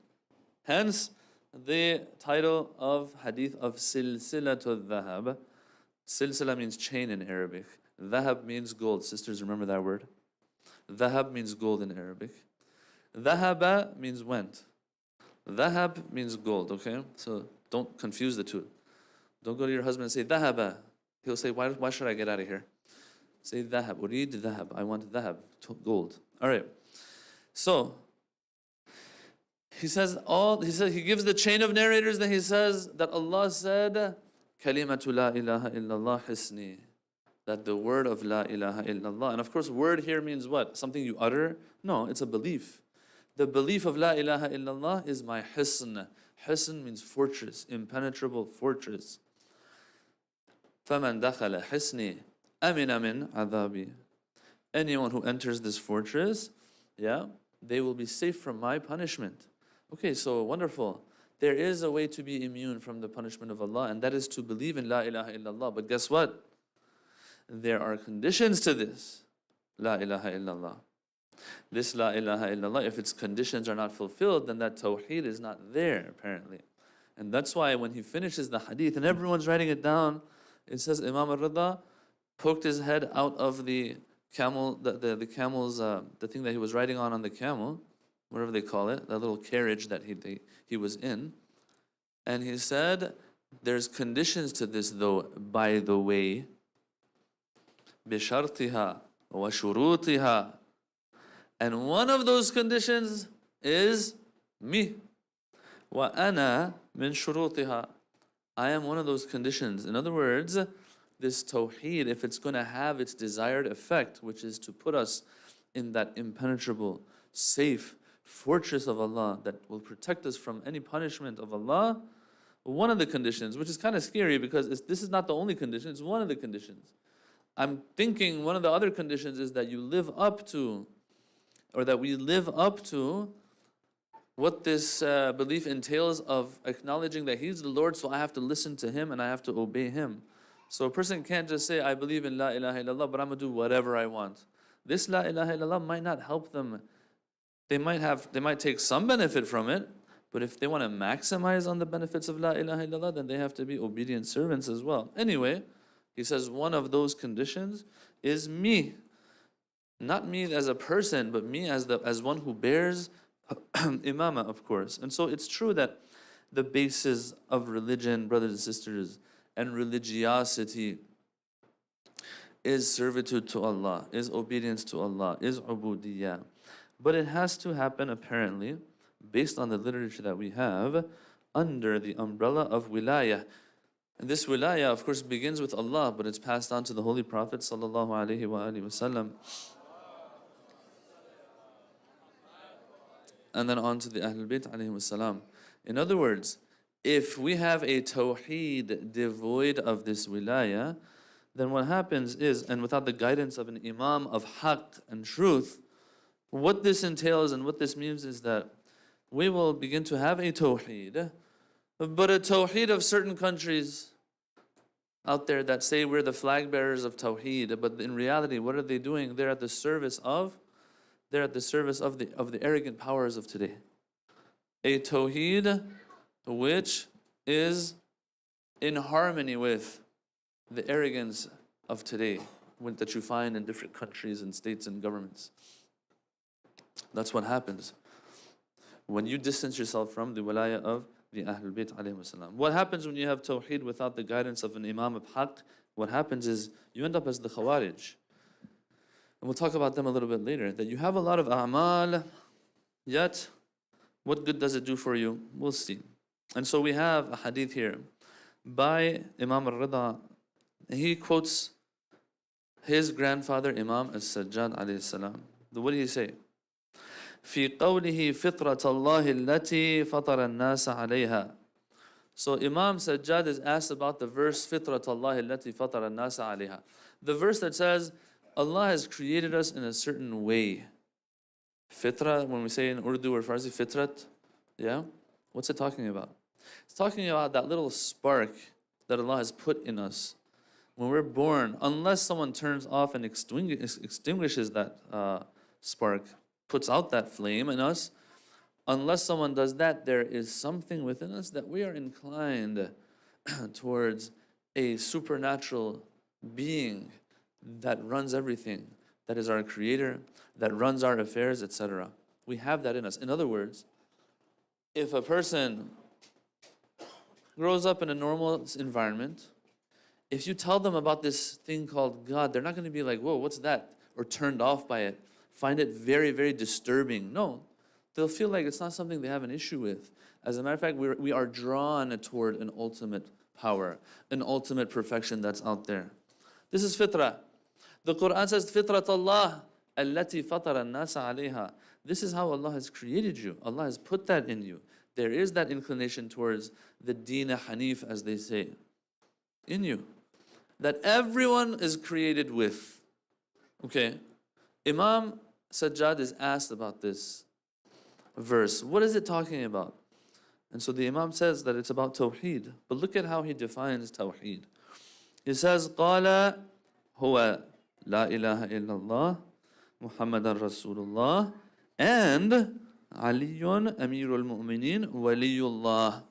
Hence, the title of hadith of Silsilatul Dhahab. Silsila means chain in Arabic. Dhahab means gold. Sisters, remember that word? Dhahab means gold in Arabic. Dhahaba means went. Dhahab means gold, okay? So don't confuse the two. Don't go to your husband and say, Dhahaba. He'll say, why should I get out of here? Say, Dhahab. Urid dhahab. I want dhahab, gold. All right. So, he gives the chain of narrators, then he says that Allah said, Kalimatu la ilaha illallah hisni. That the word of la ilaha illallah. And of course, word here means what? Something you utter? No, it's a belief. The belief of la ilaha illallah is my hisn. Hisn means fortress, impenetrable fortress. فَمَنْ دَخَلَ حِسْنِي أَمِنَ مِنْ عَذَابِي. Anyone who enters this fortress, they will be safe from my punishment. Okay, so wonderful. There is a way to be immune from the punishment of Allah, and that is to believe in la ilaha illallah. But guess what? There are conditions to this. La ilaha illallah. This la ilaha illallah, if its conditions are not fulfilled, then that tawheed is not there, apparently. And that's why when he finishes the hadith, and everyone's writing it down, it says Imam al-Rida poked his head out of the camel, the camel's, the thing that he was riding on the camel, whatever they call it, that little carriage that he was in. And he said, there's conditions to this though, by the way. بِشَرْطِهَا وَشُرُوطِهَا. And one of those conditions is me. وَأَنَا مِن شُرُوطِهَا. I am one of those conditions. In other words, this tawheed, if it's going to have its desired effect, which is to put us in that impenetrable, safe fortress of Allah that will protect us from any punishment of Allah, one of the conditions, which is kind of scary because this is not the only condition, it's one of the conditions. I'm thinking one of the other conditions is that you live up to, or that we live up to what this belief entails of acknowledging that He's the Lord, so I have to listen to Him and I have to obey Him. So a person can't just say, I believe in La ilaha illallah, but I'm going to do whatever I want. This La ilaha illallah might not help them. They might take some benefit from it, but if they want to maximize on the benefits of La ilaha illallah, then they have to be obedient servants as well. Anyway, he says one of those conditions is me. Not me as a person, but me as one who bears imama, of course. And so it's true that the basis of religion, brothers and sisters, and religiosity is servitude to Allah, is obedience to Allah, is ubudiyah. But it has to happen, apparently, based on the literature that we have, under the umbrella of wilaya. And this wilaya, of course, begins with Allah, but it's passed on to the Holy Prophet sallallahu alaihi wasallam, and then on to the Ahlul Bayt alayhi salam. In other words, if we have a tawheed devoid of this wilaya, then what happens is, and without the guidance of an imam of haqq and truth, what this entails and what this means is that we will begin to have a tawheed, but a tawheed of certain countries out there that say we're the flag bearers of tawheed, but in reality, what are they doing? They're at the service of the arrogant powers of today. A tawheed which is in harmony with the arrogance of today that you find in different countries and states and governments. That's what happens when you distance yourself from the wilaya of the Ahlul Bayt alayhi salam. What happens when you have tawheed without the guidance of an imam of haqq? What happens is you end up as the khawarij. And we'll talk about them a little bit later. That you have a lot of a'mal, yet what good does it do for you? We'll see. And so we have a hadith here by Imam al-Rida. He quotes his grandfather Imam al-Sajjad alayhi salam. What did he say? في قوله فطرة الله التي فطر الناس عليها. So Imam Sajjad is asked about the verse فطرة الله التي فطر الناس عليها. The verse that says Allah has created us in a certain way. Fitra, when we say in Urdu or Farsi, fitrat, what's it talking about? It's talking about that little spark that Allah has put in us. When we're born, unless someone turns off and extinguishes that spark, puts out that flame in us, unless someone does that, there is something within us that we are inclined towards a supernatural being that runs everything, that is our creator, that runs our affairs, etc. We have that in us. In other words, if a person grows up in a normal environment, if you tell them about this thing called God, they're not going to be like, whoa, what's that? Or turned off by it, find it very, very disturbing. No, they'll feel like it's not something they have an issue with. As a matter of fact, we are drawn toward an ultimate power, an ultimate perfection that's out there. This is fitrah. The Quran says, Fitrat Allah, allati fatara an-nasa alayha. This is how Allah has created you. Allah has put that in you. There is that inclination towards the deen hanif, as they say, in you, that everyone is created with. Okay, Imam Sajjad is asked about this verse. What is it talking about? And so the Imam says that it's about Tawheed. But look at how he defines Tawheed. He says, قَالَ هُوَ لَا إِلَهَ إِلَّا اللَّهِ مُحَمَّدًا رَسُولُ اللَّهِ and عَلِيٌّ أَمِيرُ الْمُؤْمِنِينَ وَلِيُّ اللَّهِ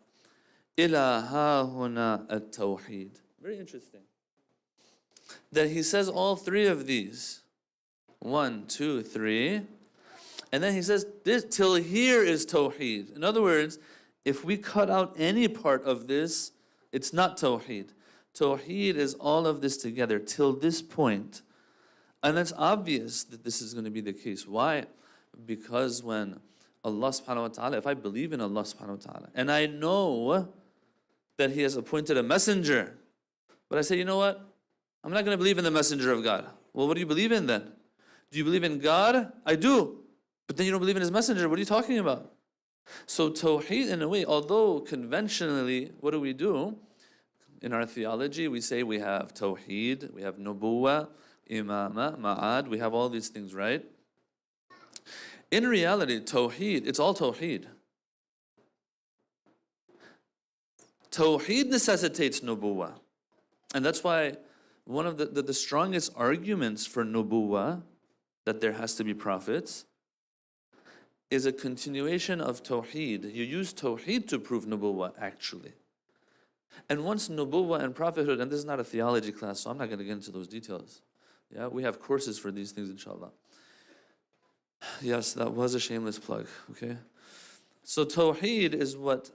إِلَى هَا هُنَا التَّوْحِيدِ. Very interesting. That he says all three of these. 1, 2, 3. And then he says, this till here is Tawheed. In other words, if we cut out any part of this, it's not Tawheed. Tawheed is all of this together till this point. And it's obvious that this is going to be the case. Why? Because when Allah subhanahu wa ta'ala, if I believe in Allah subhanahu wa ta'ala, and I know that He has appointed a messenger, but I say, you know what? I'm not going to believe in the messenger of God. Well, what do you believe in then? Do you believe in God? I do. But then you don't believe in His messenger. What are you talking about? So Tawheed, in a way, although conventionally, what do? In our theology, we say we have Tawheed, we have Nubuwah, Imama, Ma'ad, we have all these things, right? In reality, Tawheed, it's all Tawheed. Tawheed necessitates Nubuwah. And that's why one of the strongest arguments for Nubuwah, that there has to be prophets, is a continuation of Tawheed. You use Tawheed to prove Nubuwah, actually. And once Nubuwah and prophethood, and this is not a theology class, so I'm not going to get into those details. Yeah, we have courses for these things, inshallah. Yes, that was a shameless plug, okay? So Tawheed is what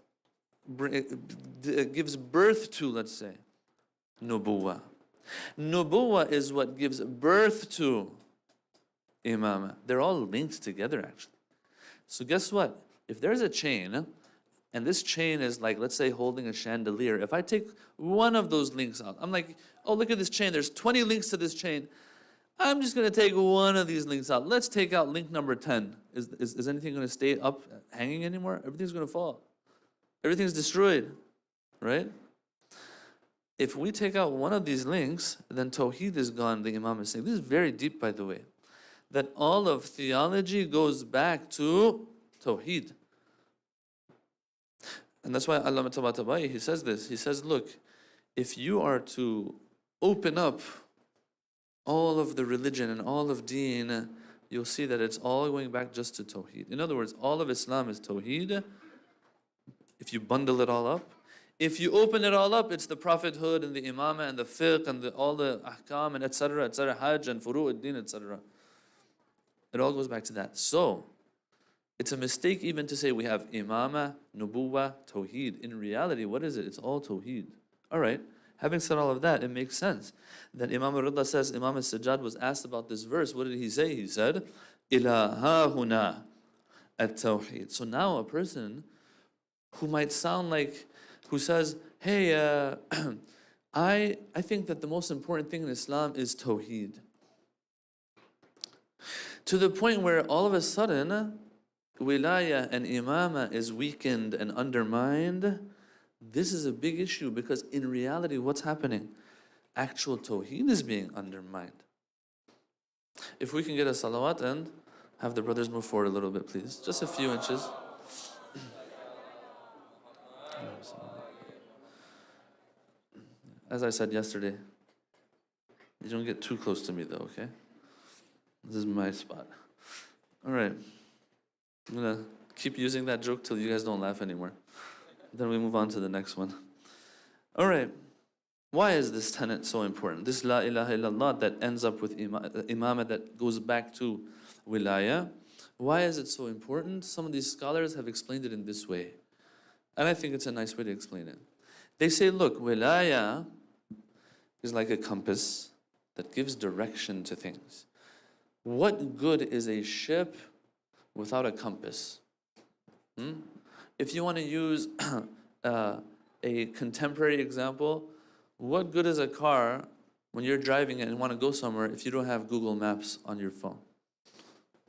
gives birth to, let's say, Nubuwah. Nubuwah is what gives birth to Imamah. They're all linked together, actually. So guess what? If there's a chain, and this chain is like, let's say, holding a chandelier, if I take one of those links out, I'm like, oh, look at this chain. There's 20 links to this chain. I'm just going to take one of these links out. Let's take out link number 10. Is anything going to stay up hanging anymore? Everything's going to fall. Everything's destroyed, right? If we take out one of these links, then Tawheed is gone, the Imam is saying. This is very deep, by the way. That all of theology goes back to Tawheed. And that's why Allama Tabatabai, he says this. He says, look, if you are to open up all of the religion and all of deen, you'll see that it's all going back just to Tawheed. In other words, all of Islam is Tawheed. If you bundle it all up. If you open it all up, it's the prophethood and the imamah and the fiqh and all the ahkam and etc., hajj and furu' ad-din, etc. It all goes back to that. So, it's a mistake even to say we have imamah, nubuwah, tawheed. In reality, what is it? It's all tawheed. All right. Having said all of that, it makes sense that Imam al-Ridha says, Imam al-Sajjad was asked about this verse. What did he say? He said, إِلَى هَا هُنَا التَّوْحِيد. So now a person who might sound like, who says, hey, I think that the most important thing in Islam is tawheed. To the point where all of a sudden, wilaya and imama is weakened and undermined. This is a big issue because in reality, what's happening? Actual tawheed is being undermined. If we can get a salawat and have the brothers move forward a little bit, please. Just a few inches. As I said yesterday, you don't get too close to me though, okay? This is my spot. All right. I'm going to keep using that joke till you guys don't laugh anymore. Then we move on to the next one. All right. Why is this tenet so important? This la ilaha illallah that ends up with imamah that goes back to wilaya. Why is it so important? Some of these scholars have explained it in this way. And I think it's a nice way to explain it. They say, look, wilaya is like a compass that gives direction to things. What good is a ship without a compass? If you want to use a contemporary example, what good is a car when you're driving it and want to go somewhere if you don't have Google Maps on your phone?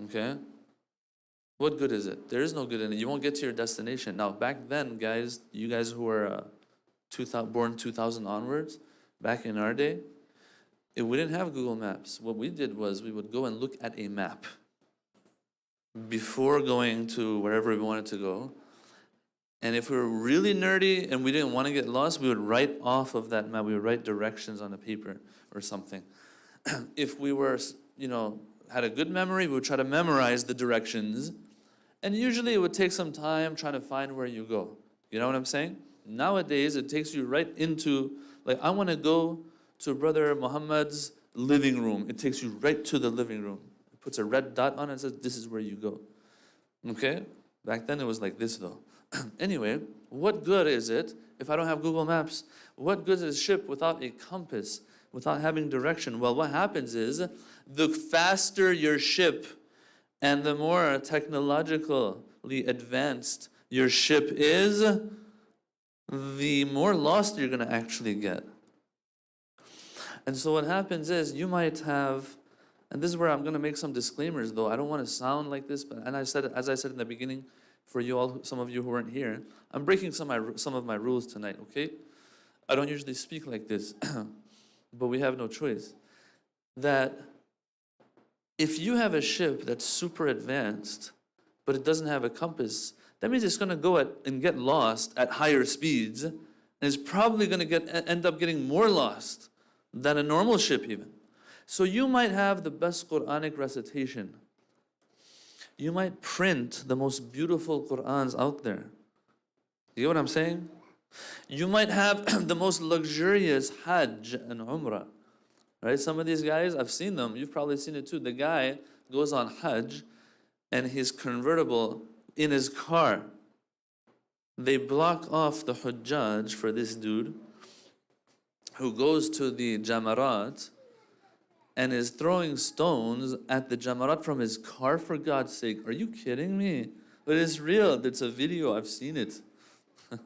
Okay? What good is it? There is no good in it. You won't get to your destination. Now, back then, guys, you guys who were born 2000 onwards, back in our day, we didn't have Google Maps. What we did was we would go and look at a map before going to wherever we wanted to go. And if we were really nerdy and we didn't want to get lost, we would write off of that map. We would write directions on a paper or something. If we were, had a good memory, we would try to memorize the directions. And usually it would take some time trying to find where you go. You know what I'm saying? Nowadays, it takes you right into, like, I want to go to Brother Muhammad's living room. It takes you right to the living room. It puts a red dot on it and says, this is where you go. Okay? Back then it was like this, though. Anyway, what good is it if I don't have Google Maps? What good is a ship without a compass, without having direction? Well, what happens is, the faster your ship and the more technologically advanced your ship is, the more lost you're going to actually get. And so what happens is, you might have, and this is where I'm going to make some disclaimers, though I don't want to sound like this, but as I said in the beginning, for you all, some of you who weren't here, I'm breaking some of my rules tonight, okay? I don't usually speak like this, but we have no choice. That if you have a ship that's super advanced, but it doesn't have a compass, that means it's going to go and get lost at higher speeds, and it's probably going to end up getting more lost than a normal ship even. So you might have the best Quranic recitation. You might print the most beautiful Qur'ans out there. You get what I'm saying? You might have the most luxurious Hajj and Umrah. Right? Some of these guys, I've seen them. You've probably seen it too. The guy goes on Hajj and his convertible in his car. They block off the Hujjaj for this dude who goes to the Jamarat and is throwing stones at the Jamarat from his car, for God's sake. Are you kidding me? But it's real. It's a video. I've seen it. All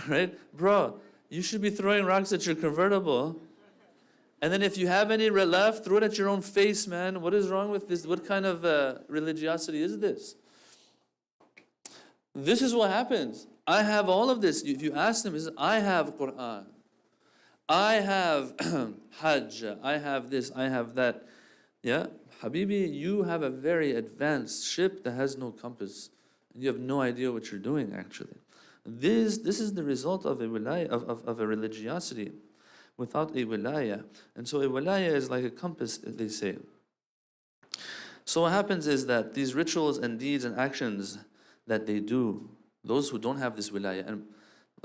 right? Bro, you should be throwing rocks at your convertible. And then if you have any left, throw it at your own face, man. What is wrong with this? What kind of religiosity is this? This is what happens. I have all of this. If you ask them, I have Qur'an. I have Hajj, I have this, I have that. Yeah, Habibi, you have a very advanced ship that has no compass. You have no idea what you're doing, actually. This is the result of a wilaya, of a religiosity without a wilaya. And so a wilaya is like a compass, they say. So what happens is that these rituals and deeds and actions that they do, those who don't have this wilaya, and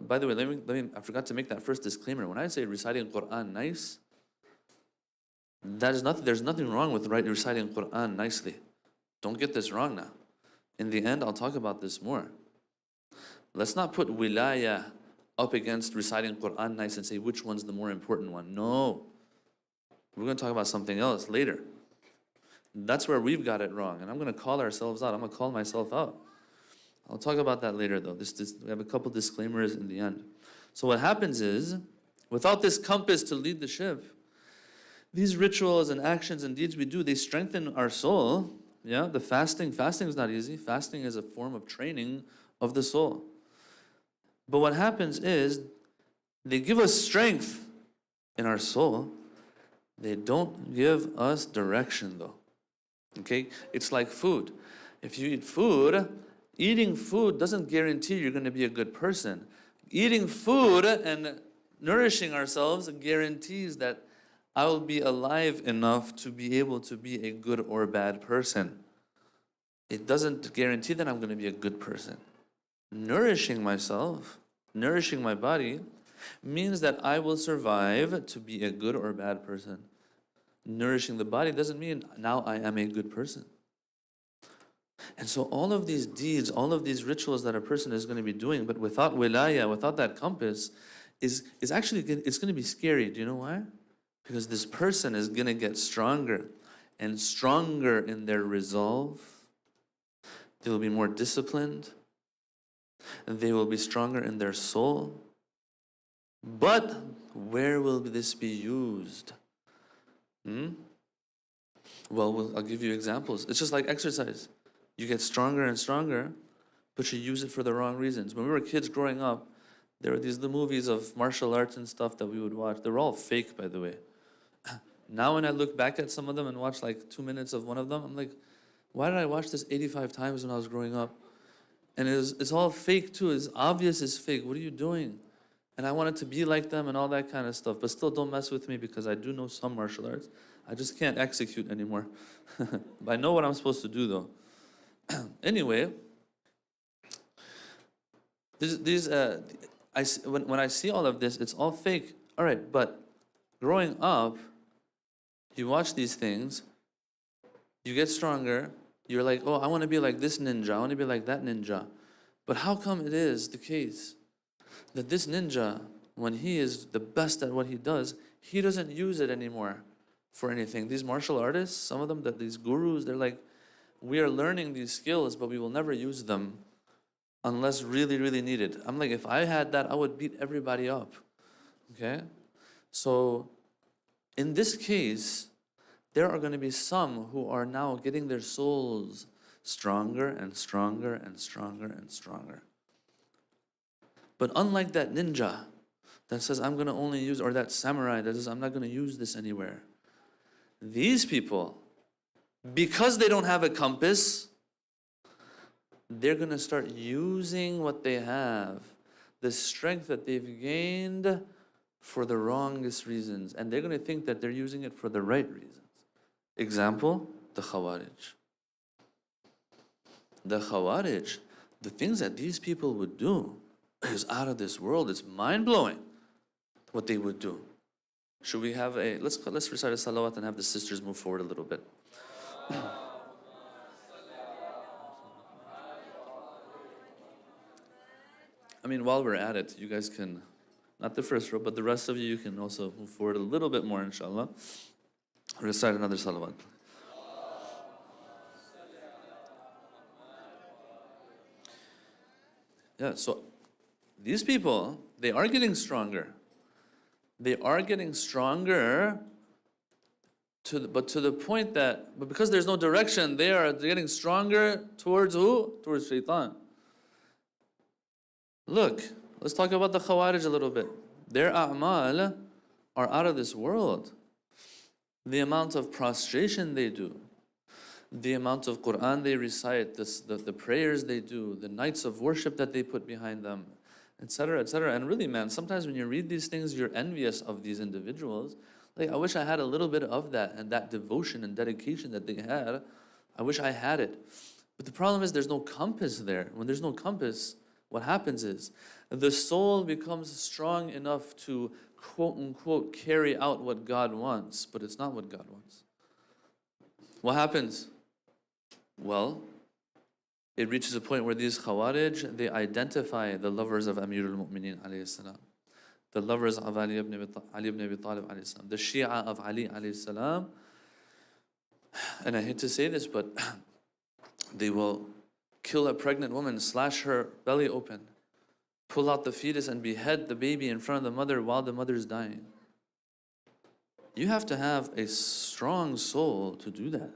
by the way, let me, I forgot to make that first disclaimer. When I say reciting Qur'an nice, there's nothing wrong with reciting Qur'an nicely. Don't get this wrong now. In the end, I'll talk about this more. Let's not put wilaya up against reciting Qur'an nice and say which one's the more important one. No. We're going to talk about something else later. That's where we've got it wrong. And I'm going to call ourselves out. I'm going to call myself out. I'll talk about that later, though. We have a couple disclaimers in the end. So what happens is, without this compass to lead the ship, these rituals and actions and deeds we do, they strengthen our soul. Yeah, the fasting is not easy. Fasting is a form of training of the soul. But what happens is, they give us strength in our soul. They don't give us direction, though. Okay? It's like food. If you eat food, eating food doesn't guarantee you're going to be a good person. Eating food and nourishing ourselves guarantees that I will be alive enough to be able to be a good or bad person. It doesn't guarantee that I'm going to be a good person. Nourishing myself, nourishing my body, means that I will survive to be a good or bad person. Nourishing the body doesn't mean now I am a good person. And so all of these deeds, all of these rituals that a person is going to be doing, but without wilaya, without that compass, is actually, it's going to be scary. Do you know why? Because this person is going to get stronger and stronger in their resolve. They will be more disciplined. And they will be stronger in their soul. But where will this be used? Well, I'll give you examples. It's just like exercise. You get stronger and stronger, but you use it for the wrong reasons. When we were kids growing up, there were the movies of martial arts and stuff that we would watch. They were all fake, by the way. Now when I look back at some of them and watch like 2 minutes of one of them, I'm like, why did I watch this 85 times when I was growing up? And it's all fake too. It's obvious it's fake. What are you doing? And I wanted to be like them and all that kind of stuff. But still, don't mess with me because I do know some martial arts. I just can't execute anymore. But I know what I'm supposed to do though. Anyway, when I see all of this, it's all fake. All right, but growing up, you watch these things, you get stronger, you're like, oh, I want to be like this ninja, I want to be like that ninja. But how come it is the case that this ninja, when he is the best at what he does, he doesn't use it anymore for anything? These martial artists, some of them, these gurus, they're like, we are learning these skills, but we will never use them unless really, really needed. I'm like, if I had that, I would beat everybody up. Okay? So in this case, there are going to be some who are now getting their souls stronger and stronger and stronger and stronger. But unlike that ninja that says, I'm going to only use, or that samurai that says, I'm not going to use this anywhere, these people, because they don't have a compass, they're going to start using what they have, the strength that they've gained, for the wrongest reasons. And they're going to think that they're using it for the right reasons. Example, the Khawarij. The Khawarij, the things that these people would do is out of this world. It's mind-blowing what they would do. Should we have let's recite a salawat and have the sisters move forward a little bit. I mean, while we're at it, you guys can, not the first row, but the rest of you can also move forward a little bit more, inshallah. Recite another salawat. Yeah, so these people, they are getting stronger. They are getting stronger to the point that, but because there's no direction, they're getting stronger towards who? Towards shaitan. Look, let's talk about the Khawarij a little bit. Their a'mal are out of this world. The amount of prostration they do, the amount of Quran they recite, the prayers they do, the nights of worship that they put behind them, etc., etc. And really, man, sometimes when you read these things, you're envious of these individuals. Like, I wish I had a little bit of that, and that devotion and dedication that they had. I wish I had it. But the problem is there's no compass there. When there's no compass, what happens is the soul becomes strong enough to quote unquote carry out what God wants, but it's not what God wants. What happens? Well, it reaches a point where these Khawarij, they identify the lovers of Amirul Mu'mineen alayhi salam, the lovers of Ali ibn Abi Talib alayhi salam, the Shia of Ali alayhi salam. And I hate to say this, but they will kill a pregnant woman, slash her belly open, pull out the fetus and behead the baby in front of the mother while the mother's dying. You have to have a strong soul to do that,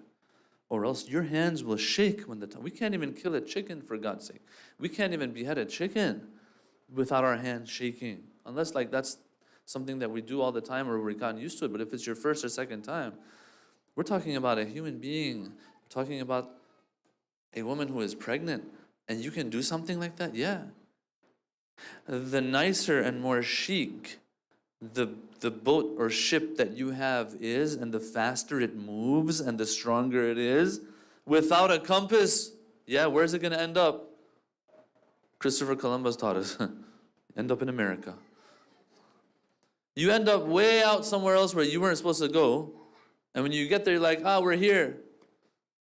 or else your hands will shake when the time. We can't even kill a chicken, for God's sake. We can't even behead a chicken without our hands shaking, unless like that's something that we do all the time or we've gotten used to it. But if it's your first or second time, we're talking about a human being. We're talking about a woman who is pregnant, and you can do something like that? Yeah. The nicer and more chic the boat or ship that you have is, and the faster it moves and the stronger it is, without a compass, yeah, where's it going to end up? Christopher Columbus taught us. End up in America. You end up way out somewhere else where you weren't supposed to go, and when you get there, you're like, we're here.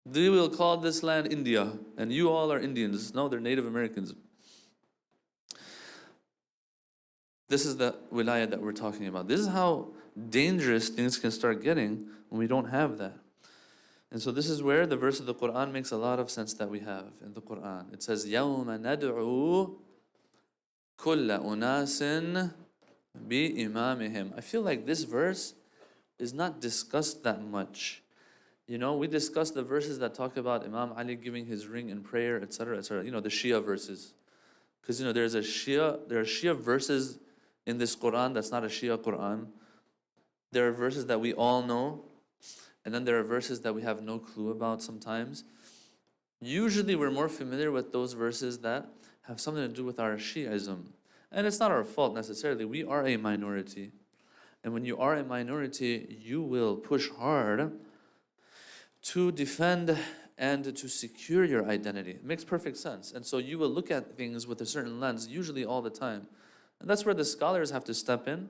We will call this land India, and you all are Indians. No, they're Native Americans. This is the wilaya that we're talking about. This is how dangerous things can start getting when we don't have that. And so this is where the verse of the Quran makes a lot of sense that we have in the Quran. It says, يَوْمَ نَدْعُو كُلَّ أُنَاسٍ بِإِمَامِهِمْ. I feel like this verse is not discussed that much. You know, we discussed the verses that talk about Imam Ali giving his ring in prayer, etc., etc. You know, the Shia verses. Because, you know, there are Shia verses in this Quran that's not a Shia Quran. There are verses that we all know, and then there are verses that we have no clue about sometimes. Usually we're more familiar with those verses that have something to do with our Shi'ism. And it's not our fault necessarily. We are a minority. And when you are a minority, you will push hard to defend and to secure your identity. It makes perfect sense. And so you will look at things with a certain lens, usually all the time. And that's where the scholars have to step in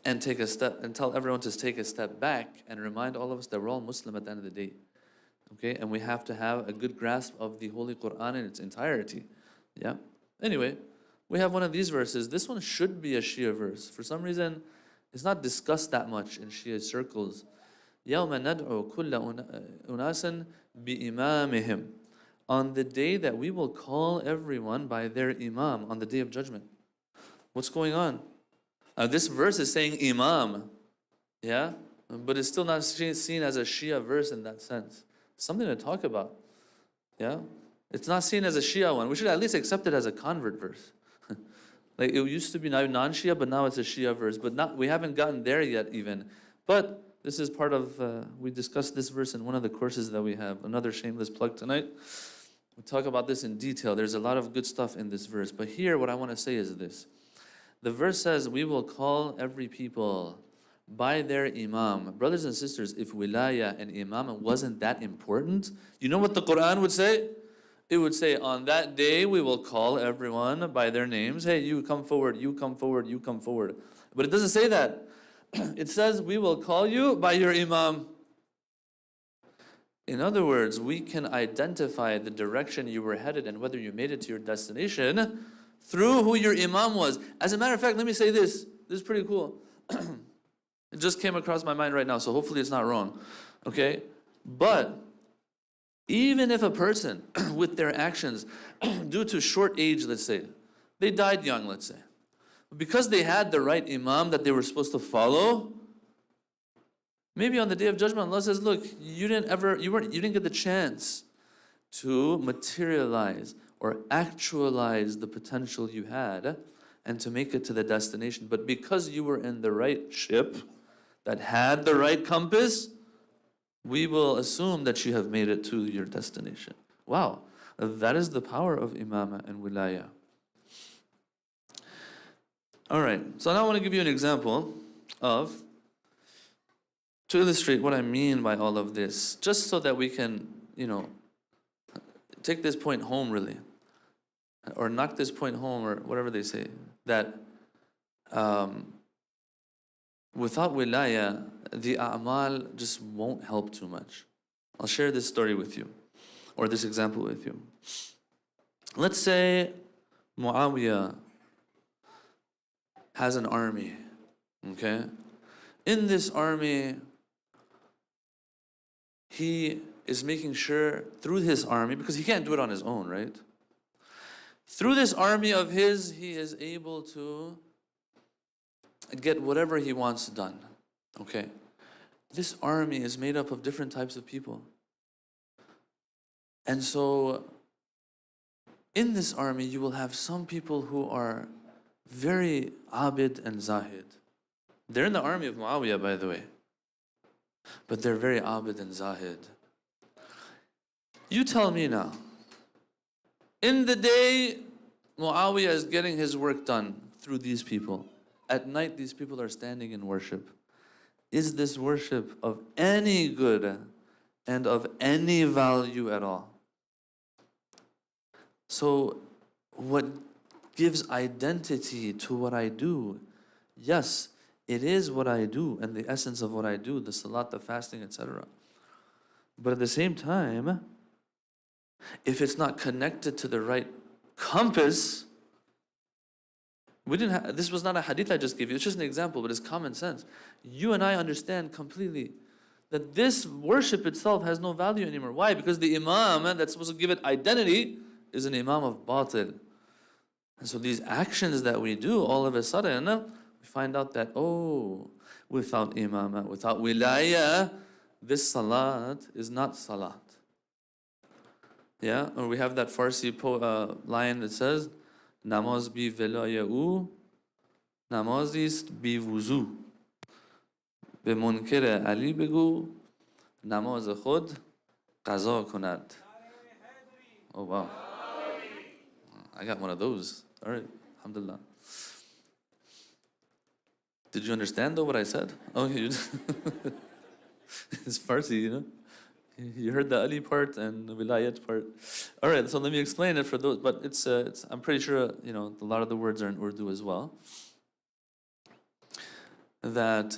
and take a step and tell everyone to take a step back and remind all of us that we're all Muslim at the end of the day. Okay? And we have to have a good grasp of the Holy Quran in its entirety. Yeah? Anyway, we have one of these verses. This one should be a Shia verse. For some reason, it's not discussed that much in Shia circles. يَوْمَ نَدْعُو كُلَّ أُنَاسٍ بِإِمَامِهِمْ. On the day that we will call everyone by their imam, on the day of judgment. What's going on? This verse is saying imam, yeah? But it's still not seen as a Shia verse in that sense. Something to talk about, yeah? It's not seen as a Shia one. We should at least accept it as a convert verse. Like it used to be non-Shia, but now it's a Shia verse. But we haven't gotten there yet even. But this is part of, we discussed this verse in one of the courses that we have. Another shameless plug tonight. We talk about this in detail. There's a lot of good stuff in this verse. But here, what I want to say is this. The verse says, we will call every people by their imam. Brothers and sisters, if wilaya and imam wasn't that important, you know what the Quran would say? It would say, on that day, we will call everyone by their names. Hey, you come forward, you come forward, you come forward. But it doesn't say that. It says, we will call you by your imam. In other words, we can identify the direction you were headed and whether you made it to your destination through who your imam was. As a matter of fact, let me say this. This is pretty cool. It just came across my mind right now, so hopefully it's not wrong. Okay? But even if a person, with their actions, due to short age, let's say, they died young, let's say, because they had the right imam that they were supposed to follow, maybe on the day of judgment, Allah says, look, you didn't get the chance to materialize or actualize the potential you had and to make it to the destination. But because you were in the right ship that had the right compass, we will assume that you have made it to your destination. Wow, that is the power of imama and wilaya. All right, so now I want to give you an example to illustrate what I mean by all of this, just so that we can, take this point home really, or knock this point home, or whatever they say, that without wilaya, the a'mal just won't help too much. I'll share this story with you, or this example with you. Let's say Muawiyah has an army, okay? In this army, he is making sure through his army, because he can't do it on his own, right? Through this army of his, he is able to get whatever he wants done, okay? This army is made up of different types of people. And so, in this army, you will have some people who are very abid and zahid. They're in the army of Muawiyah, by the way. But they're very abid and zahid. You tell me now, in the day, Muawiyah is getting his work done through these people. At night, these people are standing in worship. Is this worship of any good and of any value at all? So, what gives identity to what I do? Yes, it is what I do and the essence of what I do, the salat, the fasting, etc. But at the same time, if it's not connected to the right compass, this was not a hadith I just gave you, it's just an example, but it's common sense. You and I understand completely that this worship itself has no value anymore. Why? Because the imam that's supposed to give it identity is an imam of batil. And so these actions that we do, all of a sudden, we find out that, without imam, without wilaya, this salat is not salat. Yeah, or we have that Farsi line that says, namaz bi wilaya ou, namazist bi wuzu. به منکر علی بگو نماز خود قضا کند. Oh wow. I got one of those. All right. Alhamdulillah. Did you understand though what I said? Oh, you it's Farsi, you know. You heard the Ali part and the Wilayat part. All right, so let me explain it for those. But it's I'm pretty sure, you know, a lot of the words are in Urdu as well. That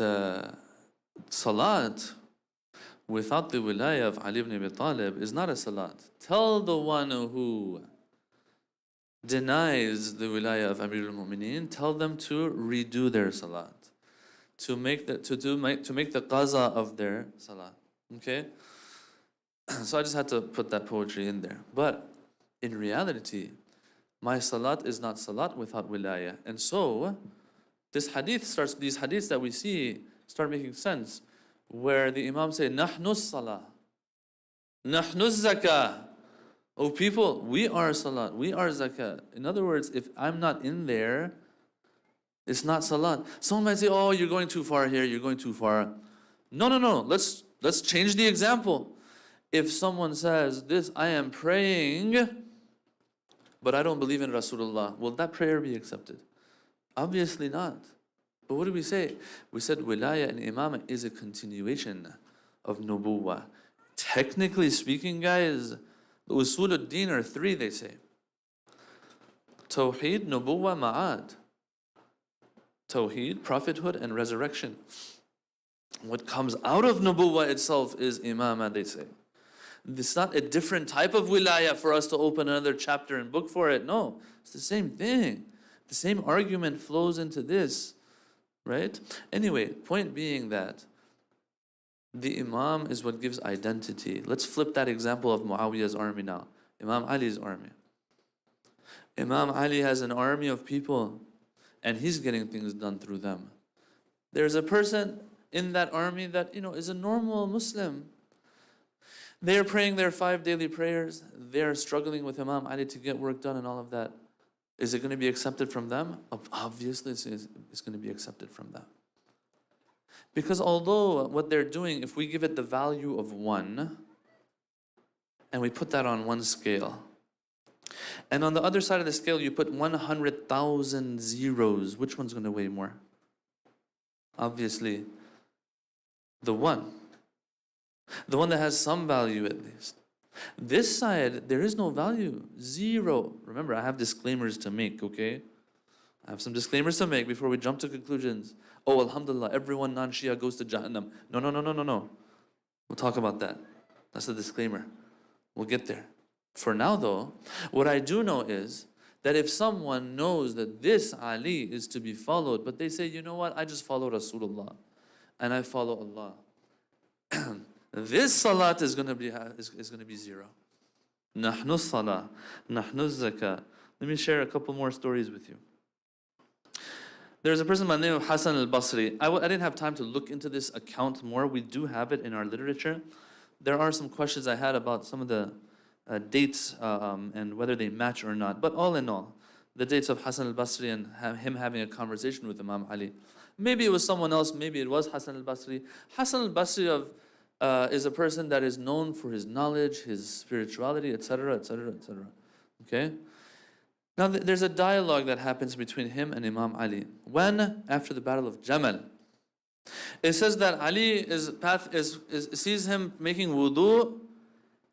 salat without the wilaya of Ali ibn Abi Talib is not a salat. Tell the one who denies the wilaya of Amir al-Mu'mineen, tell them to redo their salat, to make the qaza of their salat. Okay? So I just had to put that poetry in there. But in reality, my salat is not salat without wilaya. And so these hadiths that we see start making sense, where the Imam say, Nahnu salah, Nahnu zakah. Oh people, we are salat, we are zakat. In other words, if I'm not in there, it's not salat. Someone might say, oh, you're going too far here, you're going too far. No. Let's change the example. If someone says, I am praying, but I don't believe in Rasulullah, will that prayer be accepted? Obviously not. But what did we say? We said wilaya and imamah is a continuation of nubuwah. Technically speaking, guys, the usul ad-din are three, they say. Tawheed, nubuwah, ma'ad. Tawheed, prophethood, and resurrection. What comes out of nubuwah itself is imamah, they say. It's not a different type of wilaya for us to open another chapter and book for it. No, it's the same thing. The same argument flows into this. Right? Anyway, point being that the Imam is what gives identity. Let's flip that example of Muawiyah's army now. Imam Ali's army. Imam Ali has an army of people and he's getting things done through them. There's a person in that army that, is a normal Muslim. They're praying their 5 daily prayers. They're struggling with Imam Ali to get work done and all of that. Is it going to be accepted from them? Obviously, it's going to be accepted from them. Because although what they're doing, if we give it the value of 1, and we put that on one scale, and on the other side of the scale, you put 100,000 zeros, which one's going to weigh more? Obviously, the one. The one that has some value at least. This side, there is no value. 0. Remember, I have disclaimers to make, okay? I have some disclaimers to make before we jump to conclusions. Oh, alhamdulillah, everyone non-Shia goes to Jahannam. No. We'll talk about that. That's the disclaimer. We'll get there. For now, though, what I do know is that if someone knows that this Ali is to be followed, but they say, you know what, I just follow Rasulullah, and I follow Allah. This salat is going to be 0. Nahnu salah, nahnu zakah. Let me share a couple more stories with you. There's a person by the name of Hassan al-Basri. I didn't have time to look into this account more. We do have it in our literature. There are some questions I had about some of the dates and whether they match or not. But all in all, the dates of Hassan al-Basri and him having a conversation with Imam Ali. Maybe it was someone else. Maybe it was Hassan al-Basri. Hassan al-Basri is a person that is known for his knowledge, his spirituality, etc., etc., etc. Okay? Now there's a dialogue that happens between him and Imam Ali. When? After the battle of Jamal. It says that Ali sees him making wudu,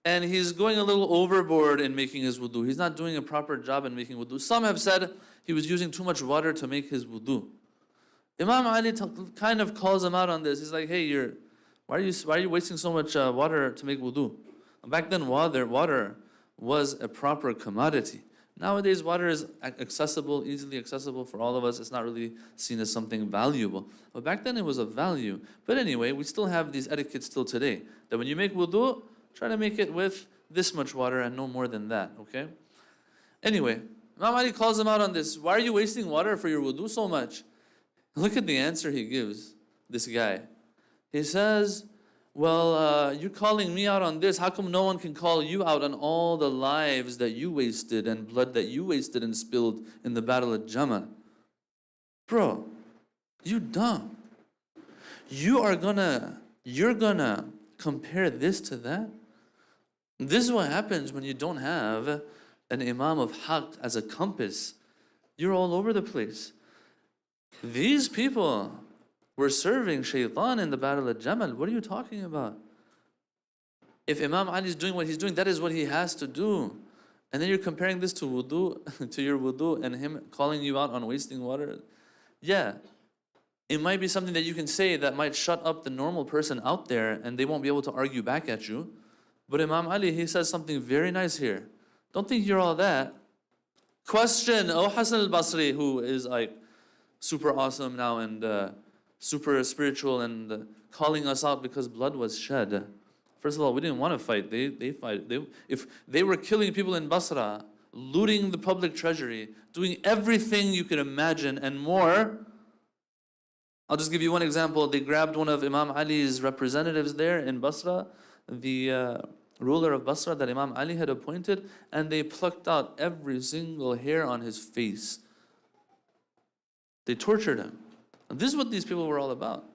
and he's going a little overboard in making his wudu. He's not doing a proper job in making wudu. Some have said he was using too much water to make his wudu. Imam Ali kind of calls him out on this. He's like, hey, why why are you wasting so much water to make wudu? Back then, water was a proper commodity. Nowadays, water is accessible, easily accessible for all of us. It's not really seen as something valuable. But back then, it was of value. But anyway, we still have these etiquettes still today. That when you make wudu, try to make it with this much water and no more than that, okay? Anyway, Imam Ali calls him out on this. Why are you wasting water for your wudu so much? Look at the answer he gives, this guy. He says, well, you're calling me out on this. How come no one can call you out on all the lives that you wasted and blood that you wasted and spilled in the battle of Jamal? Bro, you dumb. You're gonna compare this to that? This is what happens when you don't have an imam of haqq as a compass. You're all over the place. These people were serving shaitan in the battle of Jamal. What are you talking about? If Imam Ali is doing what he's doing, that is what he has to do. And then you're comparing this to wudu, to your wudu, and him calling you out on wasting water. Yeah, it might be something that you can say that might shut up the normal person out there and they won't be able to argue back at you. But Imam Ali, he says something very nice here. Don't think you're all that. Question, Hasan al-Basri, who is like super awesome now and super spiritual and calling us out because blood was shed. First of all, we didn't want to fight. They fight. If they were killing people in Basra, looting the public treasury, doing everything you could imagine and more. I'll just give you one example. They grabbed one of Imam Ali's representatives there in Basra, the ruler of Basra that Imam Ali had appointed, and they plucked out every single hair on his face. They tortured him. And this is what these people were all about.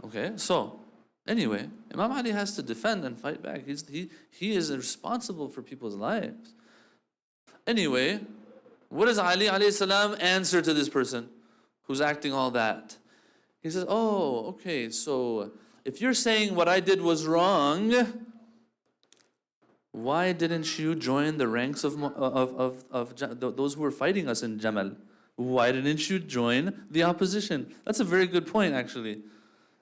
Okay, so anyway, Imam Ali has to defend and fight back. He is responsible for people's lives. Anyway, what does Ali alayhi salam answer to this person who's acting all that? He says, oh, okay, so if you're saying what I did was wrong, why didn't you join the ranks of those who were fighting us in Jamal? Why didn't you join the opposition? That's a very good point, actually.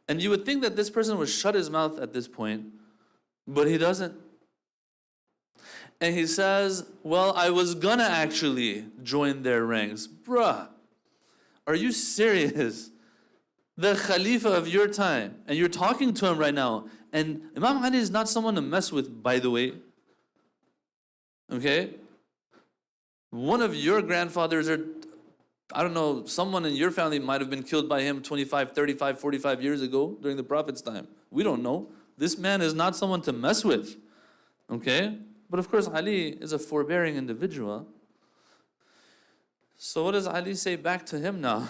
And you would think that this person would shut his mouth at this point, but he doesn't. And he says, well, I was gonna actually join their ranks. Bruh, are you serious? The Khalifa of your time, and you're talking to him right now, and Imam Ali is not someone to mess with, by the way. Okay? One of your grandfathers, or I don't know, someone in your family might have been killed by him 25, 35, 45 years ago during the Prophet's time. We don't know. This man is not someone to mess with. Okay? But of course, Ali is a forbearing individual. So what does Ali say back to him now?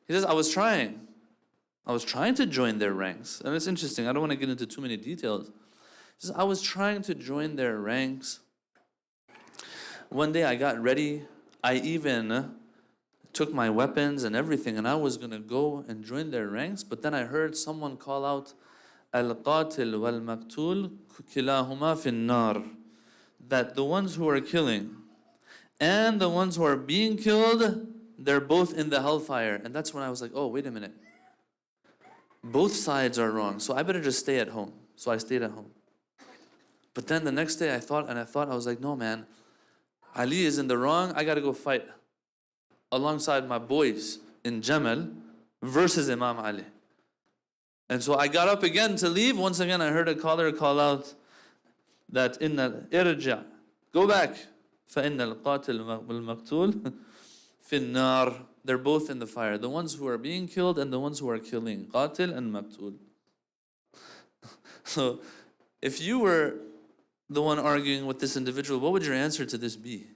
He says, I was trying to join their ranks. And it's interesting. I don't want to get into too many details. He says, I was trying to join their ranks. One day I got ready. I even took my weapons and everything, and I was going to go and join their ranks. But then I heard someone call out, Al-Qatil wal-Maktul kilahuma fin-nar. That the ones who are killing and the ones who are being killed, they're both in the hellfire. And that's when I was like, oh, wait a minute. Both sides are wrong, so I better just stay at home. So I stayed at home. But then the next day I thought, I was like, no, man, Ali is in the wrong. I got to go fight alongside my boys in Jamal versus Imam Ali. And so I got up again to leave. Once again, I heard a caller call out that inna irja, go back. فَإِنَّ الْقَاتِلُ وَالْمَقْتُولُ فِي النَّارِ. They're both in the fire. The ones who are being killed and the ones who are killing. Qatil and Maqtul. So, if you were the one arguing with this individual, what would your answer to this be?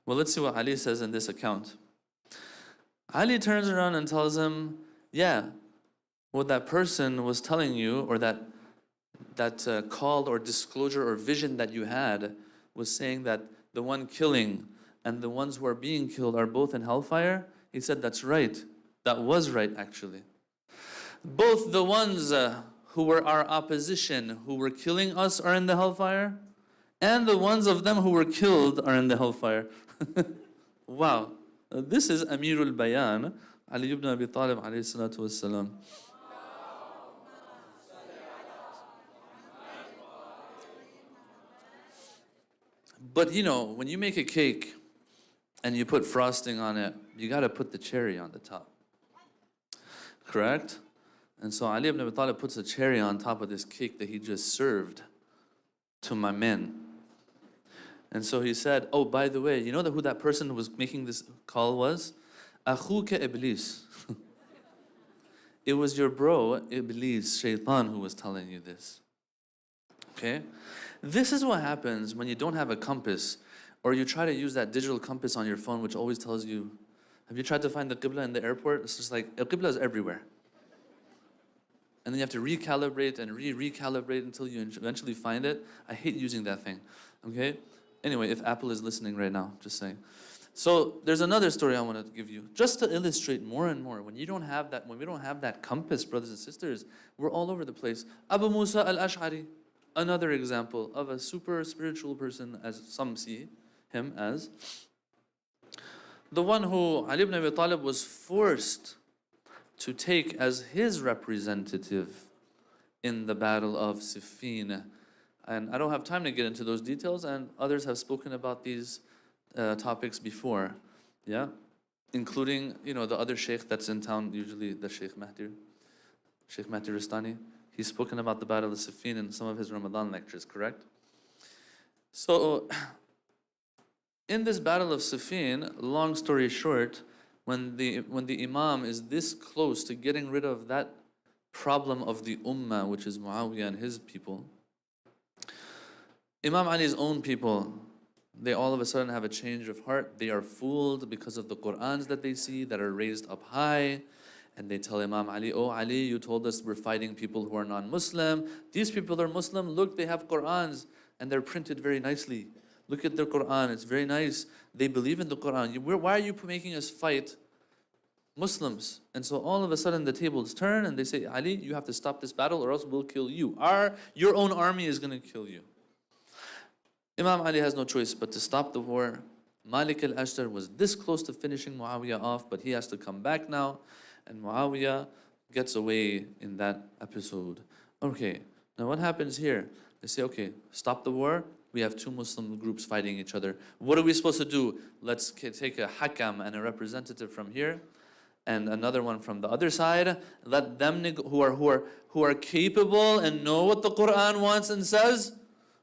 Well, let's see what Ali says in this account. Ali turns around and tells him, yeah, what that person was telling you, or that call or disclosure or vision that you had, was saying that the one killing and the ones who are being killed are both in hellfire. He said, that's right. That was right, actually. Both the ones who were our opposition, who were killing us, are in the hellfire, and the ones of them who were killed are in the hellfire. Wow. This is Amirul Bayan, Ali ibn Abi Talib alayhi salatu wassalam. But you know, when you make a cake and you put frosting on it, you got to put the cherry on the top. Correct? And so Ali ibn Abi Talib puts a cherry on top of this cake that he just served to my men. And so he said, oh, by the way, you know who that person who was making this call was? Akhuka Iblis. It was your bro, Iblis, Shaitan, who was telling you this. Okay? This is what happens when you don't have a compass, or you try to use that digital compass on your phone, which always tells you, have you tried to find the Qibla in the airport? It's just like, the Qibla is everywhere. And then you have to recalibrate and recalibrate until you eventually find it. I hate using that thing, okay? Anyway, if Apple is listening right now, just saying. So there's another story I want to give you, just to illustrate more and more. When we don't have that compass, brothers and sisters, we're all over the place. Abu Musa al-Ash'ari, another example of a super spiritual person, as some see him as. The one who Ali ibn Abi Talib was forced to take as his representative in the battle of Siffin. And I don't have time to get into those details, and others have spoken about these topics before, yeah? Including, you know, the other sheikh that's in town, usually the Sheikh Mahdi Rastani. He's spoken about the battle of Siffin in some of his Ramadan lectures, correct? So, in this battle of Siffin, long story short, when the Imam is this close to getting rid of that problem of the Ummah, which is Muawiyah and his people, Imam Ali's own people, they all of a sudden have a change of heart. They are fooled because of the Qur'ans that they see that are raised up high. And they tell Imam Ali, oh Ali, you told us we're fighting people who are non-Muslim. These people are Muslim. Look, they have Qur'ans and they're printed very nicely. Look at their Qur'an, it's very nice. They believe in the Qur'an. Why are you making us fight Muslims? And so all of a sudden the tables turn and they say, Ali, you have to stop this battle or else we'll kill you. Your own army is going to kill you. Imam Ali has no choice but to stop the war. Malik al-Ashtar was this close to finishing Muawiyah off, but he has to come back now. And Muawiyah gets away in that episode. Okay, now what happens here? They say, okay, stop the war. We have two Muslim groups fighting each other. What are we supposed to do? Let's take a hakam and a representative from here, and another one from the other side. Let them who are capable and know what the Quran wants and says.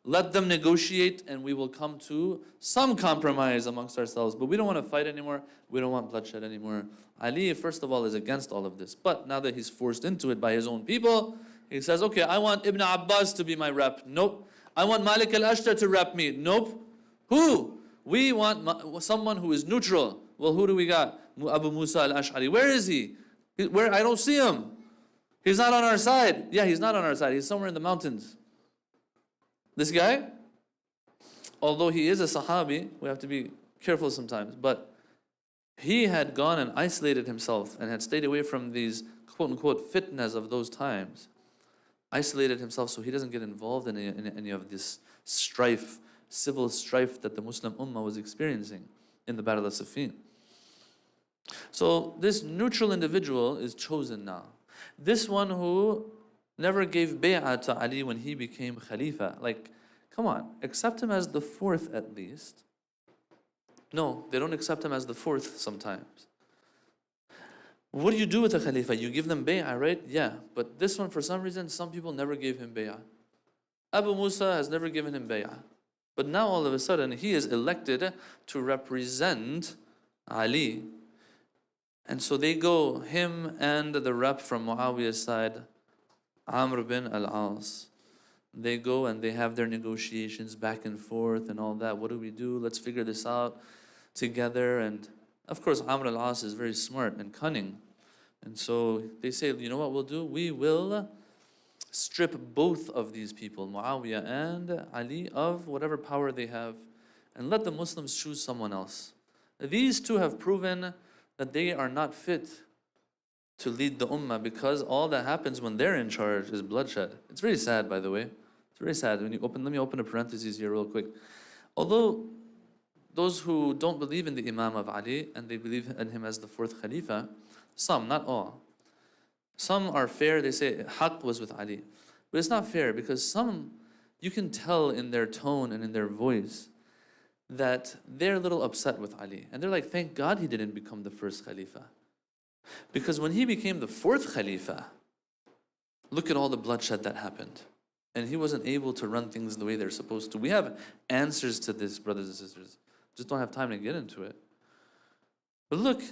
Let them negotiate, and we will come to some compromise amongst ourselves. But we don't want to fight anymore. We don't want bloodshed anymore. Ali, first of all, is against all of this. But now that he's forced into it by his own people, he says, okay, I want Ibn Abbas to be my rep. Nope. I want Malik al-Ashtar to rep me. Nope. Who? We want someone who is neutral. Well, who do we got? Abu Musa al-Ash'ari. Where is he? Where? I don't see him. He's not on our side. Yeah, he's not on our side. He's somewhere in the mountains. This guy, although he is a Sahabi, we have to be careful sometimes, but he had gone and isolated himself and had stayed away from these quote-unquote fitnas of those times. Isolated himself so he doesn't get involved in any of this strife, civil strife that the Muslim Ummah was experiencing in the Battle of Siffin. So this neutral individual is chosen now. This one who never gave bay'ah to Ali when he became Khalifa. Like, come on, accept him as the fourth at least. No, they don't accept him as the fourth sometimes. What do you do with a Khalifa? You give them bay'ah, right? Yeah, but this one, for some reason, some people never gave him bay'ah. Abu Musa has never given him bay'ah. But now all of a sudden, he is elected to represent Ali. And so they go, him and the rep from Muawiyah's side, Amr bin al-As. They go and they have their negotiations back and forth and all that. What do we do? Let's figure this out together. And of course, Amr al-As is very smart and cunning. And so they say, you know what we'll do? We will strip both of these people, Muawiyah and Ali, of whatever power they have, and let the Muslims choose someone else. These two have proven that they are not fit to lead the ummah, because all that happens when they're in charge is bloodshed. It's very sad, by the way. It's very sad. Let me open a parenthesis here real quick. Although those who don't believe in the Imam of Ali and they believe in him as the fourth Khalifa, some, not all, some are fair. They say haqq was with Ali. But it's not fair, because some, you can tell in their tone and in their voice that they're a little upset with Ali. And they're like, thank God he didn't become the first Khalifa. Because when he became the fourth Khalifa, look at all the bloodshed that happened. And he wasn't able to run things the way they're supposed to. We have answers to this, brothers and sisters. Just don't have time to get into it. But look,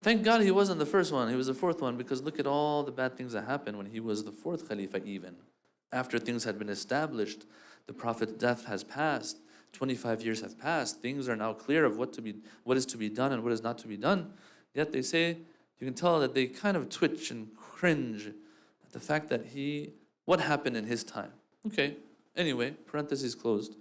thank God he wasn't the first one. He was the fourth one, because look at all the bad things that happened when he was the fourth Khalifa even. After things had been established, the Prophet's death has passed, 25 years have passed, things are now clear of what is to be done and what is not to be done. Yet they say, you can tell that they kind of twitch and cringe at the fact that what happened in his time. Okay, anyway, parentheses closed.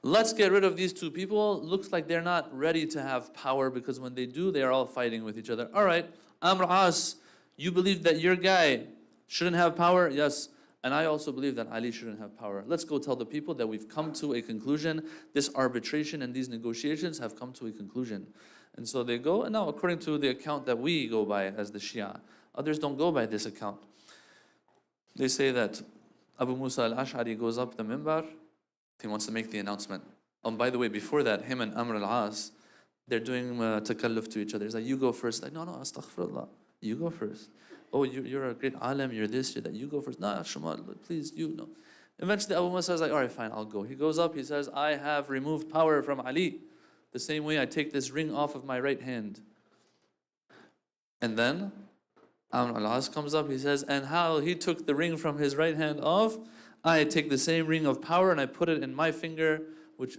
Let's get rid of these two people. Looks like they're not ready to have power, because when they do, they are all fighting with each other. All right, Amr As, you believe that your guy shouldn't have power? Yes. And I also believe that Ali shouldn't have power. Let's go tell the people that we've come to a conclusion. This arbitration and these negotiations have come to a conclusion. And so they go, and now according to the account that we go by as the Shia, others don't go by this account. They say that Abu Musa al-Ash'ari goes up the minbar, he wants to make the announcement. By the way, before that, him and Amr al-As, they're doing takalluf to each other. He's like, you go first. Like, no, astaghfirullah. You go first. Oh, you're a great alim, you're this, you're that. You go first. Nah, Shumal, please, you know. Eventually, Abu Musa is like, all right, fine, I'll go. He goes up, he says, I have removed power from Ali. The same way I take this ring off of my right hand. And then Amr al-As comes up, he says, and how he took the ring from his right hand off, I take the same ring of power and I put it in my finger, which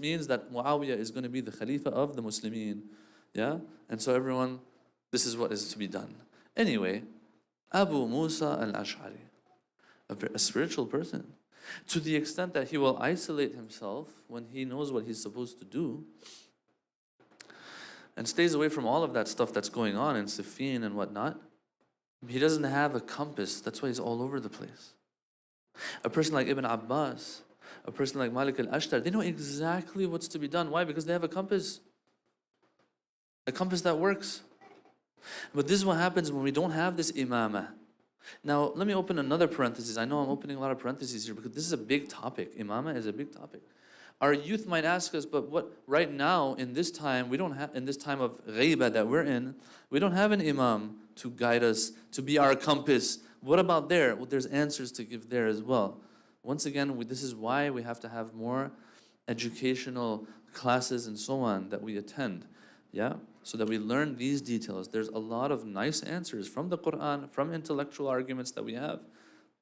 means that Muawiyah is going to be the Khalifa of the Muslimin. Yeah? And so everyone, this is what is to be done. Anyway, Abu Musa al-Ash'ari, a spiritual person, to the extent that he will isolate himself when he knows what he's supposed to do, and stays away from all of that stuff that's going on in Siffin and whatnot. He doesn't have a compass. That's why he's all over the place. A person like Ibn Abbas, a person like Malik al-Ashtar, they know exactly what's to be done. Why? Because they have a compass that works. But this is what happens when we don't have this imamah. Now, let me open another parenthesis. I know I'm opening a lot of parentheses here because this is a big topic. Imamah is a big topic. Our youth might ask us, but what right now in this time, we don't have, in this time of ghaiba that we're in, we don't have an imam to guide us, to be our compass. What about there? Well, there's answers to give there as well. Once again, this is why we have to have more educational classes and so on that we attend, yeah? So that we learn these details. There's a lot of nice answers from the Quran, from intellectual arguments that we have.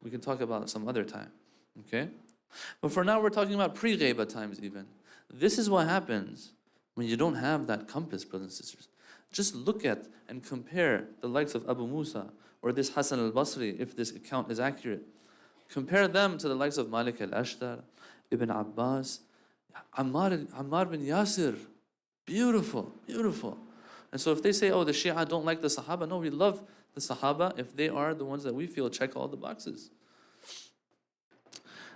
We can talk about it some other time, okay? But for now, we're talking about pre-ghaiba times even. This is what happens when you don't have that compass, brothers and sisters. Just look at and compare the likes of Abu Musa or this Hassan al-Basri, if this account is accurate. Compare them to the likes of Malik al-Ashtar, Ibn Abbas, Ammar bin Yasir. Beautiful, beautiful. And so if they say, oh, the Shia don't like the Sahaba, no, we love the Sahaba if they are the ones that we feel check all the boxes.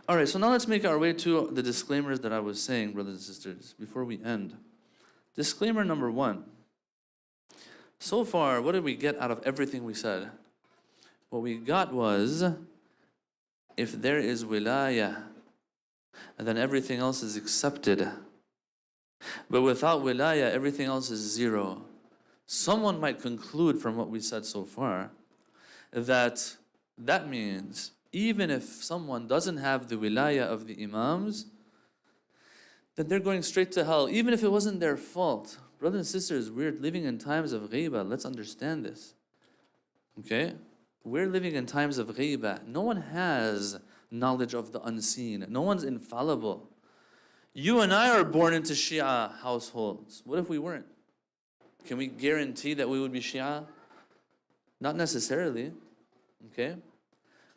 All right, so now let's make our way to the disclaimers that I was saying, brothers and sisters, before we end. Disclaimer number 1. So far, what did we get out of everything we said? What we got was, if there is wilaya, and then everything else is accepted. But without wilaya, everything else is zero. Someone might conclude from what we said so far that means even if someone doesn't have the wilaya of the imams, then they're going straight to hell, even if it wasn't their fault. Brothers and sisters, we're living in times of ghaiba. Let's understand this. Okay? We're living in times of ghaiba. No one has knowledge of the unseen. No one's infallible. You and I are born into Shia households. What if we weren't? Can we guarantee that we would be Shia? Not necessarily. Okay?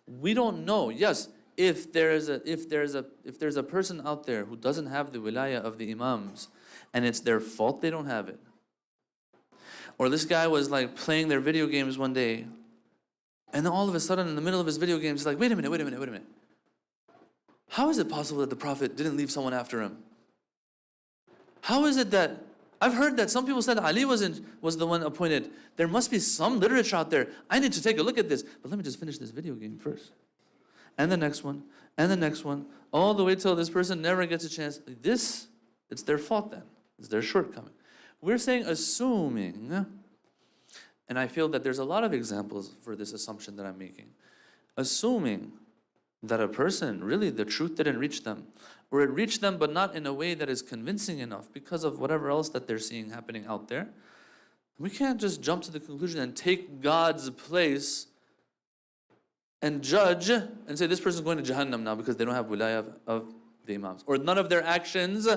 We don't know. Yes, if there's a person out there who doesn't have the wilaya of the imams, and it's their fault they don't have it. Or this guy was like playing their video games one day, and then all of a sudden in the middle of his video games, he's like, wait a minute. How is it possible that the Prophet didn't leave someone after him? How is it that, I've heard that some people said Ali was the one appointed. There must be some literature out there. I need to take a look at this. But let me just finish this video game first. and the next one, and the next one, all the way till this person never gets a chance. It's their fault then. It's their shortcoming. We're saying assuming, and I feel that there's a lot of examples for this assumption that I'm making. Assuming that a person, really the truth didn't reach them, or it reached them but not in a way that is convincing enough because of whatever else that they're seeing happening out there. We can't just jump to the conclusion and take God's place and judge and say this person's going to Jahannam now because they don't have wilaya of the Imams, or none of their actions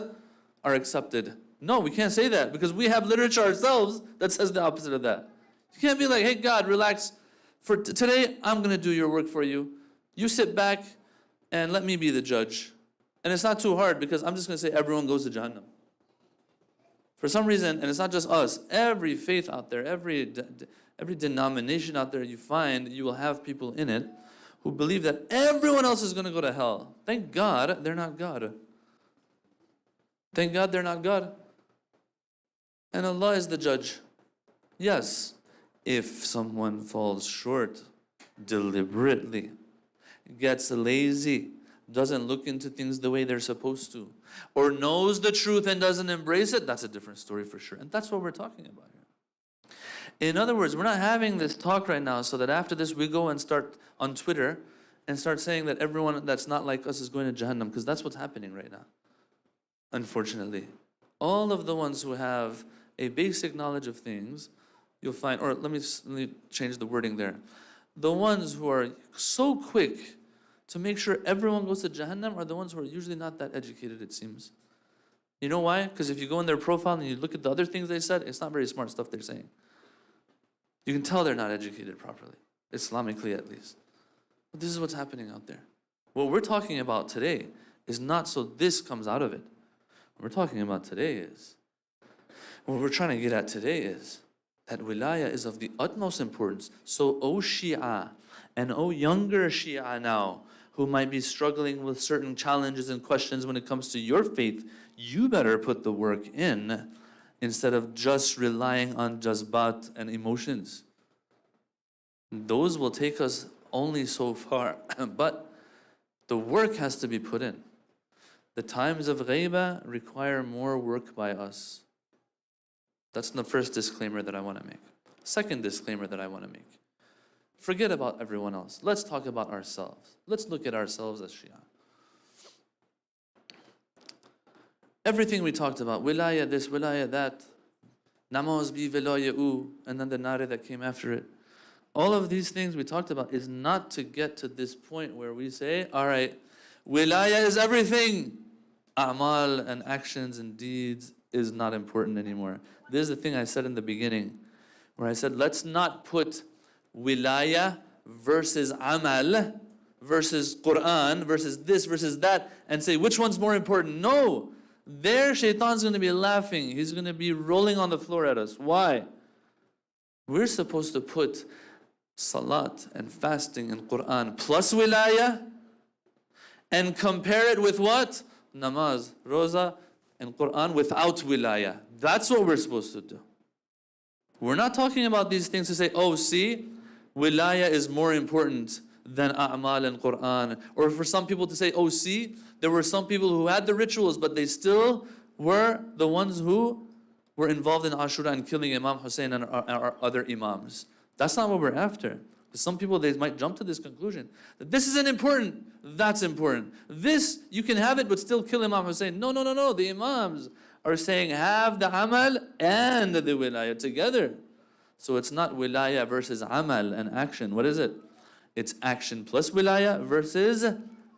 are accepted. No, we can't say that because we have literature ourselves that says the opposite of that. You can't be like, hey God, relax. For today, I'm going to do your work for you. You sit back and let me be the judge. And it's not too hard because I'm just going to say everyone goes to Jahannam. For some reason, and it's not just us, every faith out there, every denomination out there you find, you will have people in it who believe that everyone else is going to go to hell. Thank God they're not God. Thank God they're not God. And Allah is the judge. Yes, if someone falls short deliberately, gets lazy, doesn't look into things the way they're supposed to, or knows the truth and doesn't embrace it, that's a different story for sure. And that's what we're talking about here. In other words, we're not having this talk right now so that after this we go and start on Twitter and start saying that everyone that's not like us is going to Jahannam, because that's what's happening right now. Unfortunately, all of the ones who have a basic knowledge of things, you'll find, or let me change the wording there. The ones who are so quick to make sure everyone goes to Jahannam are the ones who are usually not that educated, it seems. You know why? Because if you go in their profile and you look at the other things they said, it's not very smart stuff they're saying. You can tell they're not educated properly, Islamically at least. But this is what's happening out there. What we're talking about today is not so this comes out of it. What we're talking about today is, what we're trying to get at today is that wilaya is of the utmost importance. So, O Shia, and O younger Shia now, who might be struggling with certain challenges and questions when it comes to your faith, you better put the work in instead of just relying on jazbat and emotions. Those will take us only so far, but the work has to be put in. The times of ghaiba require more work by us. That's the first disclaimer that I want to make. Second disclaimer that I want to make. Forget about everyone else. Let's talk about ourselves. Let's look at ourselves as Shia. Everything we talked about, wilaya this, wilaya that, namaz bi wilaya u, and then the nare that came after it. All of these things we talked about is not to get to this point where we say, all right, wilaya is everything. A'mal and actions and deeds is not important anymore. This is the thing I said in the beginning, where I said, let's not put wilaya versus amal versus Quran versus this versus that and say which one's more important. No, there shaitan's going to be laughing. He's going to be rolling on the floor at us. Why? We're supposed to put salat and fasting and Quran plus wilaya and compare it with what? Namaz, roza, and Quran without wilaya. That's what we're supposed to do. We're not talking about these things to say, oh, see, wilaya is more important than a'mal and Quran. Or for some people to say, oh, see, there were some people who had the rituals, but they still were the ones who were involved in Ashura and killing Imam Hussein and our other Imams. That's not what we're after. Some people, they might jump to this conclusion that this isn't important, that's important. This, you can have it, but still kill Imam Hussein. No, no, no, no. The Imams are saying have the amal and the wilaya together. So it's not wilaya versus amal and action. What is it? It's action plus wilaya versus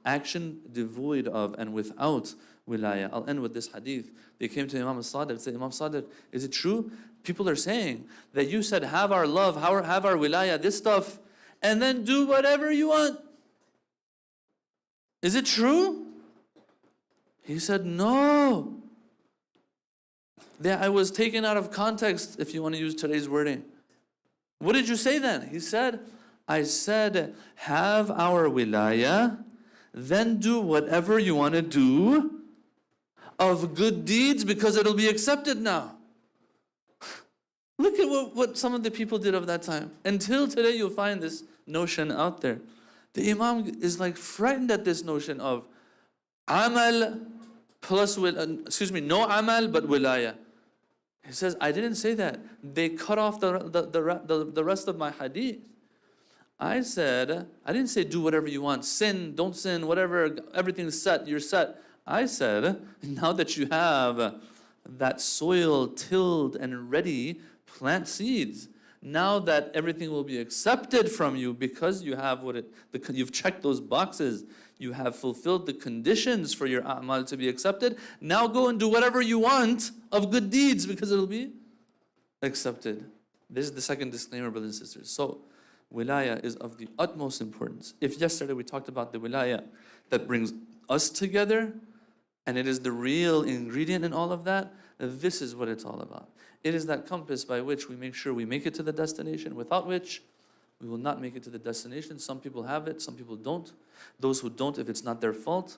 action devoid of and without wilaya. I'll end with this hadith. They came to Imam al-Sadiq and said, Imam Sadiq, is it true? People are saying that you said have our love, have our wilaya, this stuff, and then do whatever you want. Is it true? He said, no. I was taken out of context, if you want to use today's wording. What did you say then? He said, I said, have our wilaya, then do whatever you want to do of good deeds because it'll be accepted now. Look at what some of the people did of that time. Until today, you'll find this notion out there The Imam is like frightened at this notion of amal plus no amal but wilaya. He says, I didn't say that. They cut off the rest of my hadith. I said, I didn't say do whatever you want, sin, don't sin, whatever, everything's set, you're set. I said, now that you have that soil tilled and ready, plant seeds. Now that everything will be accepted from you because you have you've checked those boxes, you have fulfilled the conditions for your a'mal to be accepted. Now go and do whatever you want of good deeds because it'll be accepted. This is the second disclaimer, brothers and sisters. So, wilaya is of the utmost importance. If yesterday we talked about the wilaya that brings us together, and it is the real ingredient in all of that, this is what it's all about. It is that compass by which we make sure we make it to the destination, without which we will not make it to the destination. Some people have it, some people don't. Those who don't, if it's not their fault,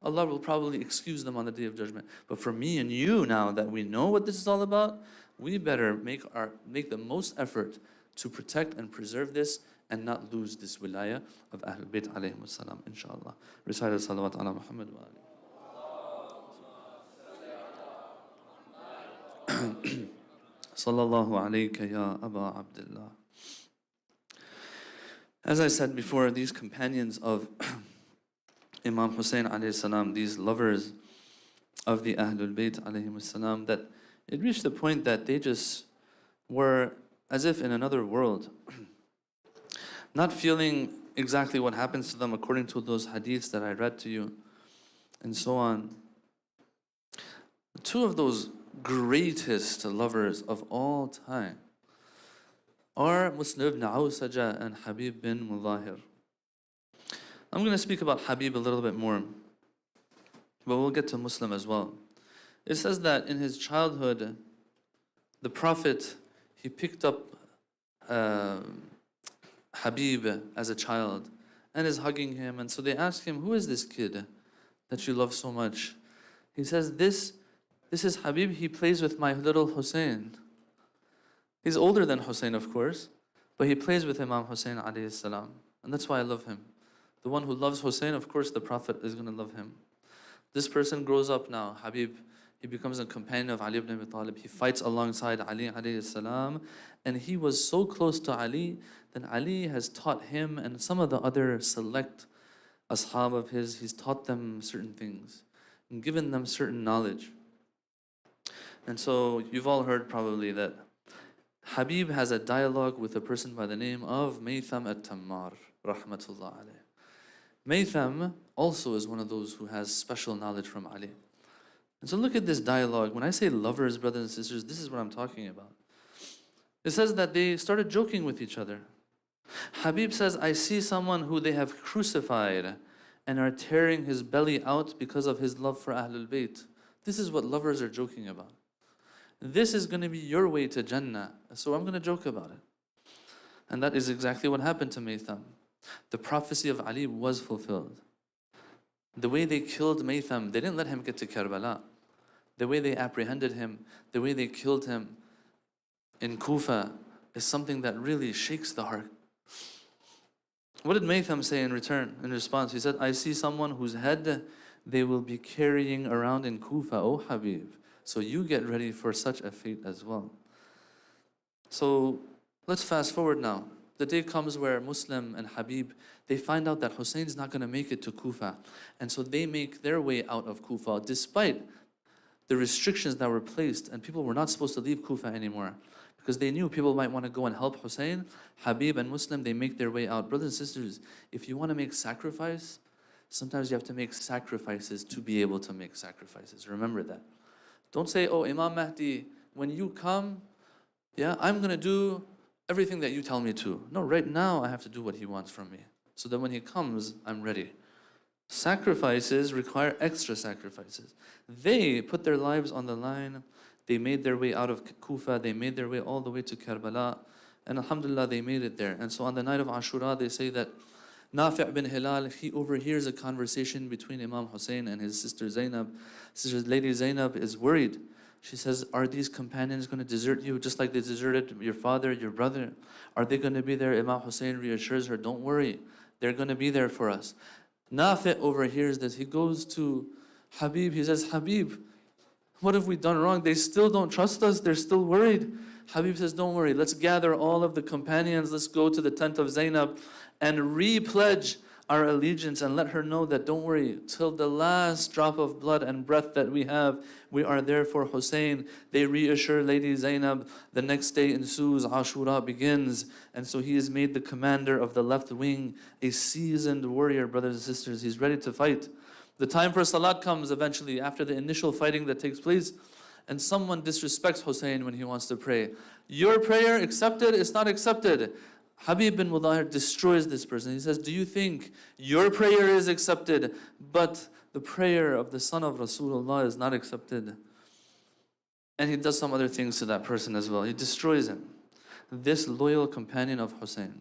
Allah will probably excuse them on the Day of Judgment. But for me and you, now that we know what this is all about, we better make the most effort to protect and preserve this and not lose this wilaya of Ahlul Bayt alayhim salam, inshallah. Recite salawat ala Muhammad wa alihi. Sallallahu alayka ya Aba Abdullah. As I said before, these companions of Imam Hussein alayhi salam, these lovers of the Ahlul Bayt alayhim salam, that it reached the point that they just were as if in another world, not feeling exactly what happens to them according to those hadiths that I read to you, and so on. Two of those greatest lovers of all time are Muslim ibn Awsaja and Habib bin Mudahir. I'm going to speak about Habib a little bit more, but we'll get to Muslim as well. It says that in his childhood, the Prophet, he picked up Habib as a child and is hugging him. And so they ask him, who is this kid that you love so much? He says, this is Habib. He plays with my little Hussein. He's older than Hussein, of course, but he plays with Imam Hussein alayhi salam. And that's why I love him. The one who loves Hussein, of course, the Prophet is going to love him. This person grows up now, Habib. He becomes a companion of Ali ibn Abi Talib. He fights alongside Ali alayhi salam. And he was so close to Ali that Ali has taught him and some of the other select ashab of his, he's taught them certain things and given them certain knowledge. And so you've all heard probably that Habib has a dialogue with a person by the name of Maytham at-Tammar, rahmatullah alayh. Maytham also is one of those who has special knowledge from Ali. And so look at this dialogue. When I say lovers, brothers and sisters, this is what I'm talking about. It says that they started joking with each other. Habib says, I see someone who they have crucified and are tearing his belly out because of his love for Ahlul Bayt. This is what lovers are joking about. This is going to be your way to Jannah, so I'm going to joke about it. And that is exactly what happened to Maytham. The prophecy of Ali was fulfilled. The way they killed Maytham, they didn't let him get to Karbala. The way they apprehended him, the way they killed him in Kufa is something that really shakes the heart. What did Maytham say in return, in response? He said, I see someone whose head they will be carrying around in Kufa, O Habib. So you get ready for such a fate as well. So let's fast forward now. The day comes where Muslim and Habib, they find out that Hussein's not going to make it to Kufa. And so they make their way out of Kufa despite the restrictions that were placed, and people were not supposed to leave Kufa anymore because they knew people might want to go and help Hussein. Habib and Muslim, they make their way out. Brothers and sisters, if you want to make sacrifice, sometimes you have to make sacrifices to be able to make sacrifices. Remember that. Don't say, oh, Imam Mahdi, when you come, yeah, I'm going to do everything that you tell me to. No, right now I have to do what he wants from me, so that when he comes, I'm ready. Sacrifices require extra sacrifices. They put their lives on the line. They made their way out of Kufa. They made their way all the way to Karbala. And alhamdulillah, they made it there. And so on the night of Ashura, they say that Nafi' bin Hilal, he overhears a conversation between Imam Hussein and his sister Zainab. Lady Zainab is worried. She says, are these companions going to desert you just like they deserted your father, your brother? Are they going to be there? Imam Hussein reassures her, don't worry. They're going to be there for us. Nafi overhears this. He goes to Habib. He says, Habib, what have we done wrong? They still don't trust us. They're still worried. Habib says, don't worry. Let's gather all of the companions. Let's go to the tent of Zainab and re-pledge our allegiance and let her know that, don't worry, till the last drop of blood and breath that we have, we are there for Hussein. They reassure Lady Zainab. The next day ensues, Ashura begins. And so he is made the commander of the left wing, a seasoned warrior, brothers and sisters. He's ready to fight. The time for Salat comes eventually after the initial fighting that takes place, and someone disrespects Hussein when he wants to pray. Your prayer accepted, it's not accepted. Habib bin Mudahir destroys this person. He says, do you think your prayer is accepted, but the prayer of the son of Rasulullah is not accepted? And he does some other things to that person as well. He destroys him, this loyal companion of Hussein.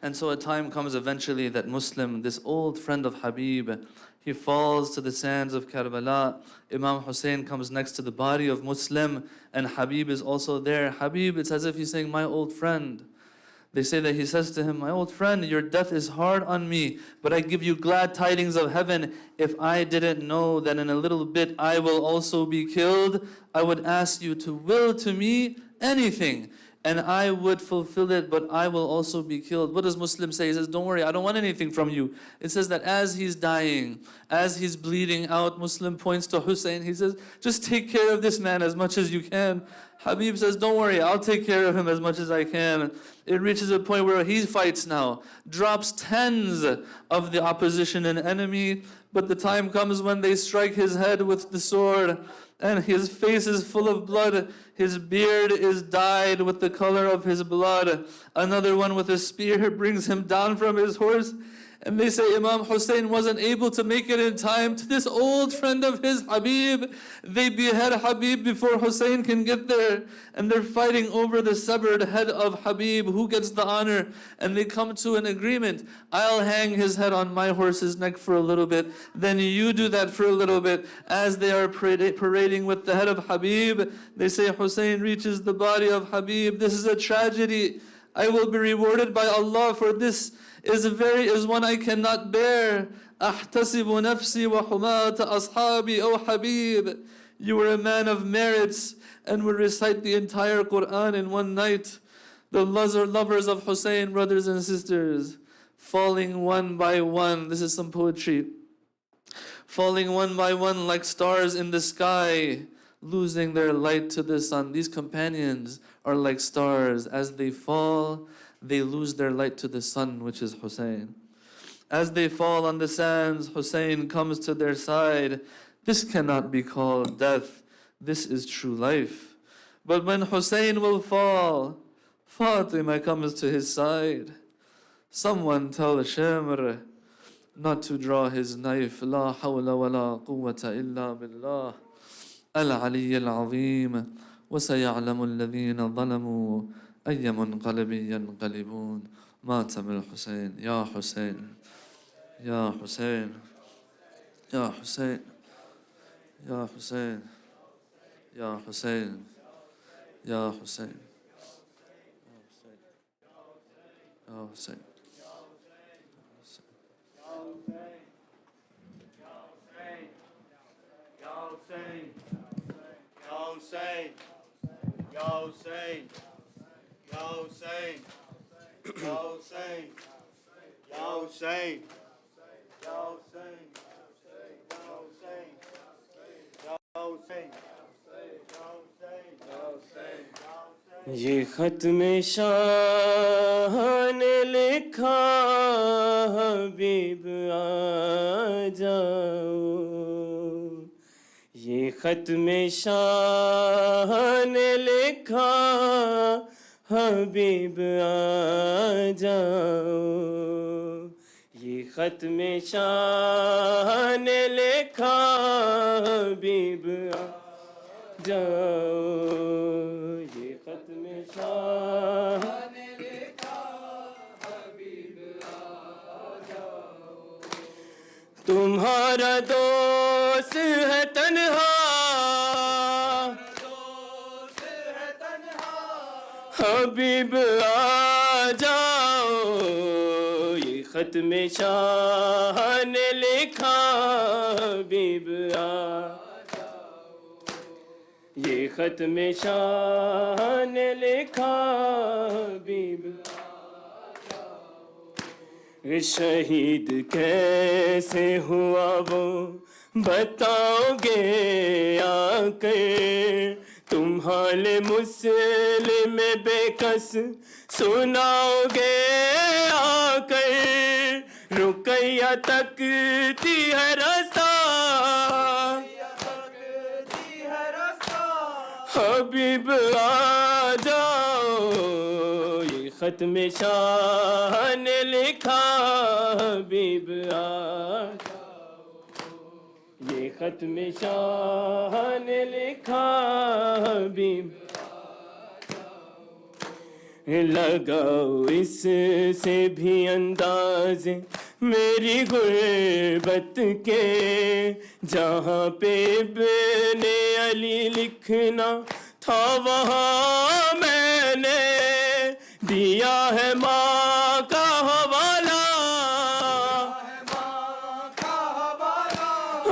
And so a time comes eventually that Muslim, this old friend of Habib, he falls to the sands of Karbala. Imam Hussein comes next to the body of Muslim, and Habib is also there. Habib, it's as if he's saying, my old friend. They say that he says to him, my old friend, your death is hard on me, but I give you glad tidings of heaven. If I didn't know that in a little bit I will also be killed, I would ask you to will to me anything, and I would fulfill it, but I will also be killed. What does Muslim say? He says, don't worry, I don't want anything from you. It says that as he's dying, as he's bleeding out, Muslim points to Hussein. He says, just take care of this man as much as you can. Habib says, don't worry, I'll take care of him as much as I can. It reaches a point where he fights now, drops tens of the opposition and enemy, but the time comes when they strike his head with the sword, and his face is full of blood. His beard is dyed with the color of his blood. Another one with a spear brings him down from his horse. And they say Imam Hussein wasn't able to make it in time to this old friend of his, Habib. They behead Habib before Hussein can get there. And they're fighting over the severed head of Habib, who gets the honor. And they come to an agreement. I'll hang his head on my horse's neck for a little bit. Then you do that for a little bit. As they are parading with the head of Habib, they say Hussein reaches the body of Habib. This is a tragedy. I will be rewarded by Allah for this. Is one I cannot bear. أحتسب نفسي وحماة أصحابي أو حبيب. You were a man of merits and would recite the entire Quran in one night. The lovers of Hussein, brothers and sisters, falling one by one. This is some poetry. Falling one by one like stars in the sky, losing their light to the sun. These companions are like stars. As they fall, they lose their light to the sun, which is Hussein. As they fall on the sands, Hussein comes to their side. This cannot be called death. This is true life. But when Hussein will fall, Fatima comes to his side. Someone tell Shamr not to draw his knife. La hawla wa la quwwata illa billah. Al-Ali al-Azim. وسيعلم الذين ظلموا أي منقلب ينقلبون. ماتم الحسين. يا حسين يا حسين يا حسين يا حسين يا حسين يا حسين يا حسين. Hussein, Ya Hussein, Ya Hussein, Ya Hussein, Ya Hussein, Ya Hussein, Ya Hussein, Ya Hussein, Ya Hussein. ये खत में शाह ने लिखा हबीब आ जाओ. ये खत में शाह ने लिखा हबीब आ जाओ. ये खत में शाह ने लिखा हबीब आ जाओ. ये खत में शाह ने लिखा हबीब आ जाओ. तुम्हारा दोस्त है तन्हा, हबीब आ जाओ. ये خط میں شاہ نے لکھا حبیب آ یہ خط میں شاہ نے لکھا حبیب شہید کیسے ہوا وہ بتاؤ گے آ کر تم حال مسلم بے کس سناؤ گے آ کر رقیہ تکتی ہے رستہ حبیب آ جاؤ یہ خط میں شاہ نے لکھا حبیب آ یہ خط میں شاہ نے لکھا حبیب لگاؤ اس سے بھی انداز میری غربت کے جہاں پہ ابن علی لکھنا تھا وہاں میں نے دیا ہے ماں کا حوالہ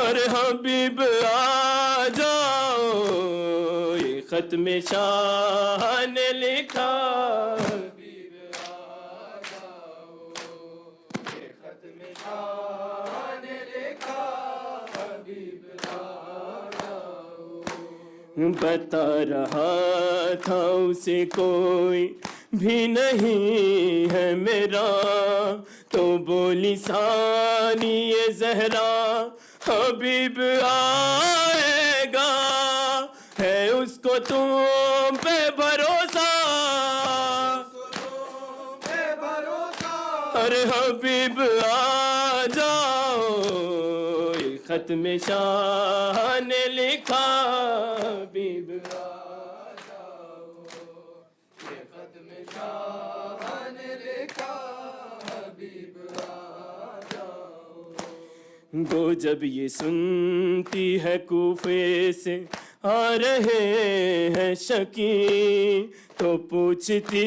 ارے حبیب آ جاؤ یہ خط میں شاہ نے لکھا حبیب آ جاؤ یہ خط میں شاہ نے لکھا حبیب آ جاؤ بتا رہا تھا اسے کوئی بھی نہیں ہے میرا تو بولی ثانی زہرا حبیب آئے گا ہے اس کو تم پہ بھروسہ ارے حبیب آ جاؤ یہ خط میں شاہ نے لکھا حبیب آ جاؤ یہ خط میں شاہ نے لکھا حبیب آ جاؤ گو جب یہ سنتی ہے کوفے سے آ رہے ہیں شکی تو پوچھتی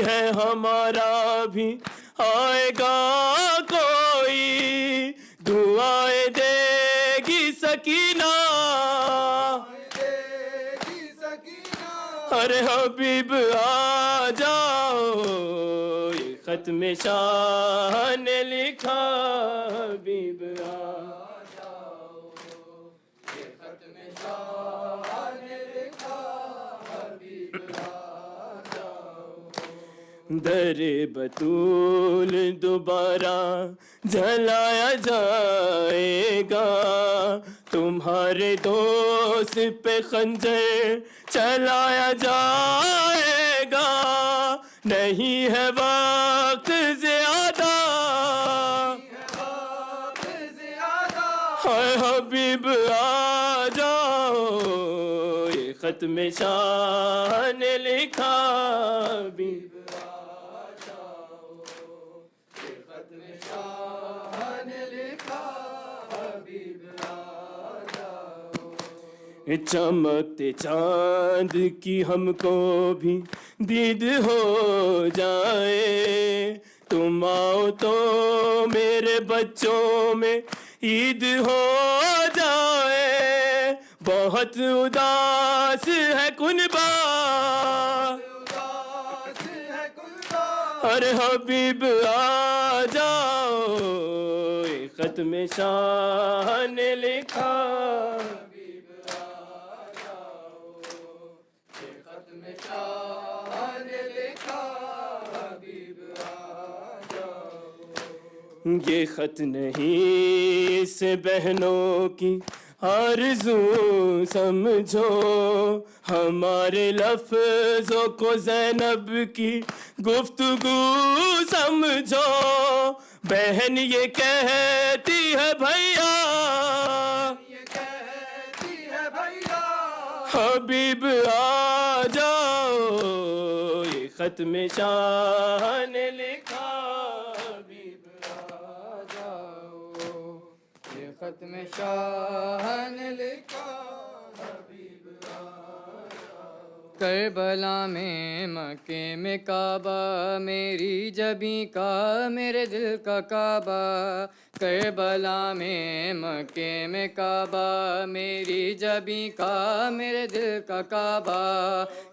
ہے ہمارا بھی آئے گا کوئی دعائیں دے گی سکینہ ارے حبیب آ جاؤ یہ خط میں شاہ نے لکھا حبیب آ جاؤ یہ خط میں شاہ نے لکھا حبیب آ جاؤ در بطول دوبارہ جلایا جائے گا تمہارے دوست پہ خنجر چلایا جائے گا نہیں ہے وقت زیادہ ہائے حبیب آ جاؤ یہ خط میں شاہ نے لکھا حبیب آ جاؤ یہ خط میں شاہ نے لکھا حبیب آ جاؤ چمکتے چاند کی ہم کو بھی دید ہو جائے تم آؤ تو میرے بچوں میں عید ہو جائے بہت اداس ہے کنبہ ارے حبیب آ جاؤ یہ خط میں شاہ نے لکھا حبیب آ جاؤ یہ خط میں شاہ نے لکھا حبیب آ جاؤ یہ خط نہیں اس بہنوں کی آرزو سمجھو ہمارے لفظوں کو زینب کی گفتگو سمجھو بہن یہ کہتی ہے بھیا حبیب آ جاؤ یہ خط میں شاہ نے لکھا حبیب آ جاؤ یہ خط میں شاہ نے لکھا حبیب آ جاؤ کربلا میں مکے میں کعبہ میری جبیں کا میرے دل کا کعبہ کربلا میں مکے میں کعبہ میری جبیں کا میرے دل کا کعبہ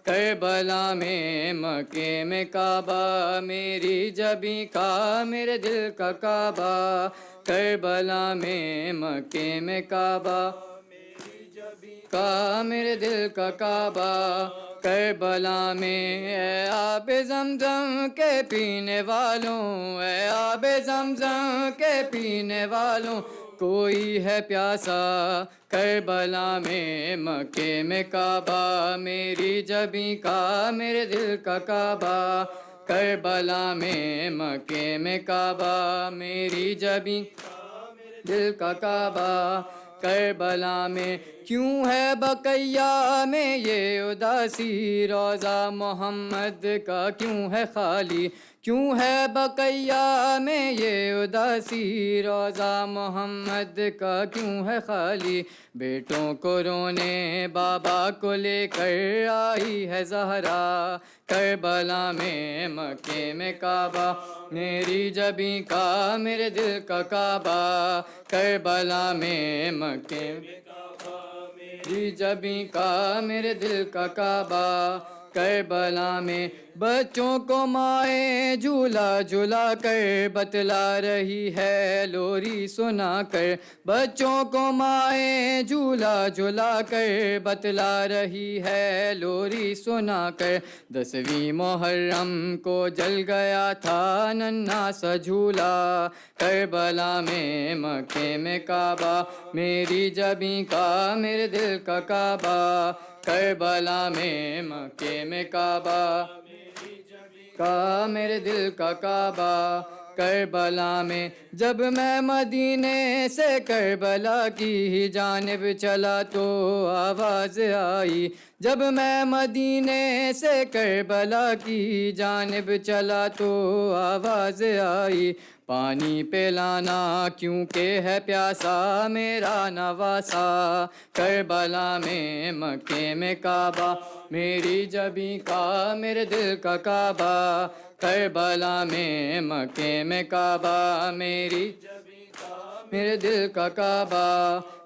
کربلا میں مکے میں کعبہ میری جبیں کا میرے دل کا کعبہ کربلا میں مکے میں کعبہ کا میرے دل کا کعبہ کربلا میں اے آب زمزم کے پینے والوں اے آب زمزم کے پینے والوں کوئی ہے پیاسا کربلا میں مکے میں کعبہ میری جبیں کا میرے دل کا کعبہ کربلا میں مکے میں کعبہ میری جبیں دل کا کعبہ کربلا میں کیوں ہے بقیہ میں یہ اداسی روضہ محمد کا کیوں ہے خالی کیوں ہے بقیہ میں یہ اداسی روضہ محمد کا کیوں ہے خالی بیٹوں کو رونے بابا کو لے کر آئی ہے زہرا کربلا میں مکے میں کعبہ میری جبیں کا میرے دل کا کعبہ کربلا میں مکے میں میری جبیں کا میرے دل کا کعبہ کربلا میں بچوں کو مائیں جھولا جھلا کر بتلا رہی ہے لوری سنا کر بچوں کو مائیں جھولا جھلا کر بتلا رہی ہے لوری سنا کر 10ویں محرم کو جل گیا تھا ننھا سا جھولا کربلا میں مکے میں کعبہ میری جبیں کا میرے دل کا کعبہ کربلا میں مکے میں کعبہ کا میرے دل کا کعبہ کربلا میں جب میں مدینے سے کربلا کی جانب چلا تو آواز آئی جب میں مدینے سے کربلا کی جانب چلا تو آواز آئی پانی پلانا کیونکہ ہے پیاسا میرا نواسا کربلا میں مکے میں کعبہ میری جبیں کا میرے دل کا کعبہ کربلا میں مکے میں کعبہ میری جبیں کا میرے دل کا کعبہ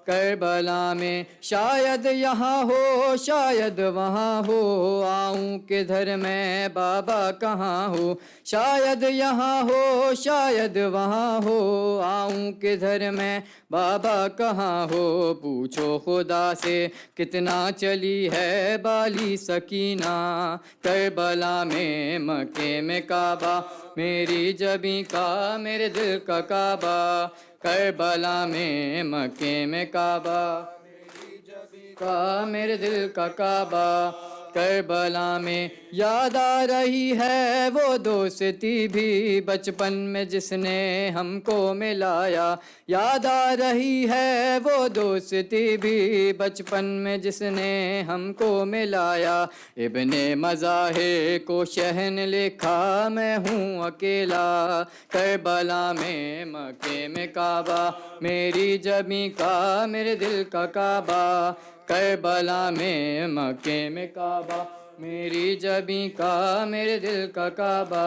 کربلا میں شاید یہاں ہو شاید وہاں ہو آؤں کدھر میں بابا کہاں ہو شاید یہاں ہو شاید وہاں ہو آؤں کدھر میں بابا کہاں ہو پوچھو خدا سے کتنا چلی ہے بالی سکینہ کربلا میں مکے میں کعبہ میری جبیں کا میرے دل کا کعبہ کربلا میں مکے میں کعبہ کا میرے دل کا کعبہ کربلا میں یاد آ رہی ہے وہ دوستی بھی بچپن میں جس نے ہم کو ملایا یاد آ رہی ہے وہ دوستی بھی بچپن میں جس نے ہم کو ملایا ابن مظاہر کو شہن لکھا میں ہوں اکیلا کربلا میں مکے میں کعبہ میری جبیں کا میرے دل کا کعبہ کربلا میں مکے میں کعبہ میری جبیں کا میرے دل کا کعبہ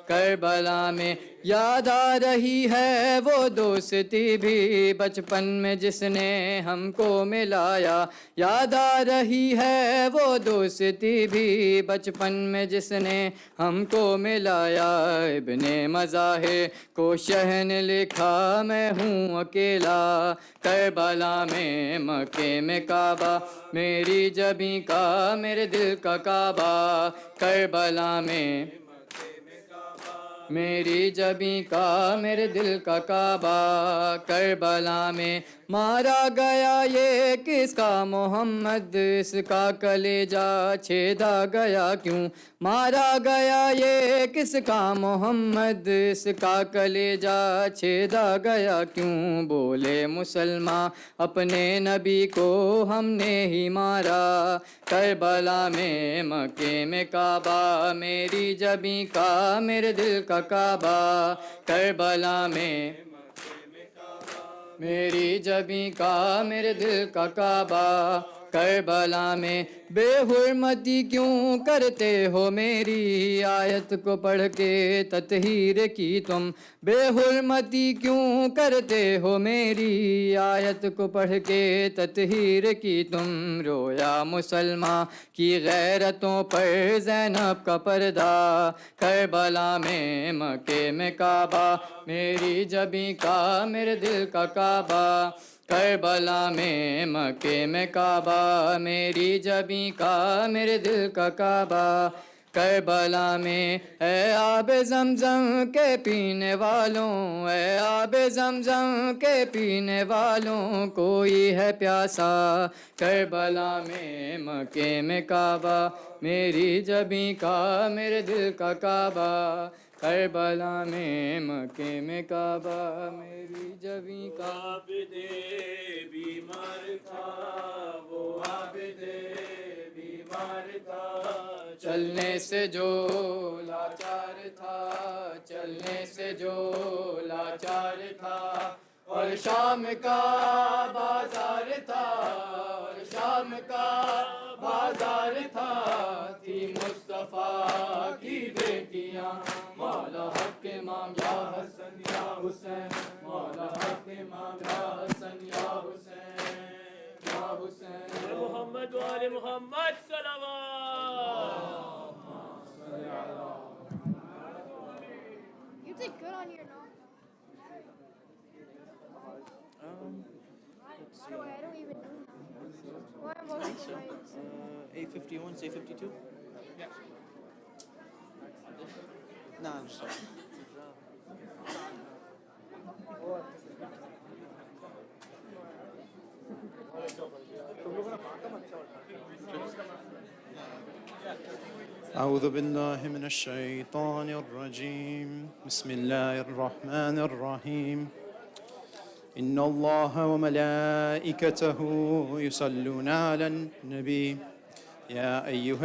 کربلا میں یاد آ رہی ہے وہ دوستی بھی بچپن میں جس نے ہم کو ملایا یاد آ رہی ہے وہ دوستی بھی بچپن میں جس نے ہم کو ملایا ابن مظاہر کو شہن لکھا میں ہوں اکیلا کربلا میں مکے میں کعبہ میری جبیں کا میرے دل کا کعبہ کربلا میں میری جبیں کا میرے دل کا کعبہ کربلا میں مارا گیا یہ کس کا محمد اس کا کلیجہ چھیدا گیا کیوں مارا گیا یہ کس کا محمد اس کا کلیجہ چھیدا گیا کیوں بولے مسلمان اپنے نبی کو ہم نے ہی مارا کربلا میں مکے میں کعبہ میری جبیں کا میرے دل کا کعبہ کربلا میں میری جبیں کا میرے دل کا کعبہ کربلا میں بے حرمتی کیوں کرتے ہو میری آیت کو پڑھ کے تطہیر کی تم بے حرمتی کیوں کرتے ہو میری آیت کو پڑھ کے تطہیر کی تم رویا مسلمان کی غیرتوں پر زینب کا پردہ کربلا میں مکے میں کعبہ میری جبیں کا میرے دل کا کعبہ کربلا میں مکے میں کعبہ میری جبیں کا میرے دل کا کعبہ کربلا میں اے آب زمزم کے پینے والوں اے آب زمزم کے پینے والوں کوئی ہے پیاسا کربلا میں مکے میں کعبہ میری جبیں کا میرے دل کا کعبہ کربلا میں مکے میں کعبہ میری جبیں کا عابد بیمار تھا وہ عابد بیمار تھا چلنے سے جو لاچار تھا چلنے سے جو لاچار تھا اور شام کا بازار تھا اور شام کا بازار تھا تھی مصطفیٰ کی بیٹیاں مولا حق امام یا حسن یا حسین مولا حق امام یا حسن یا حسین یا حسین محمد وآل محمد صلوات. You did good on your notes. Let's By the way, I don't even know. Why am I see. A51, say 52? Nah, I'm just sorry. أعوذ بالله من الشيطان الرجيم بسم الله الرحمن الرحيم إن الله وملائكته يصلون على النبي يا أيها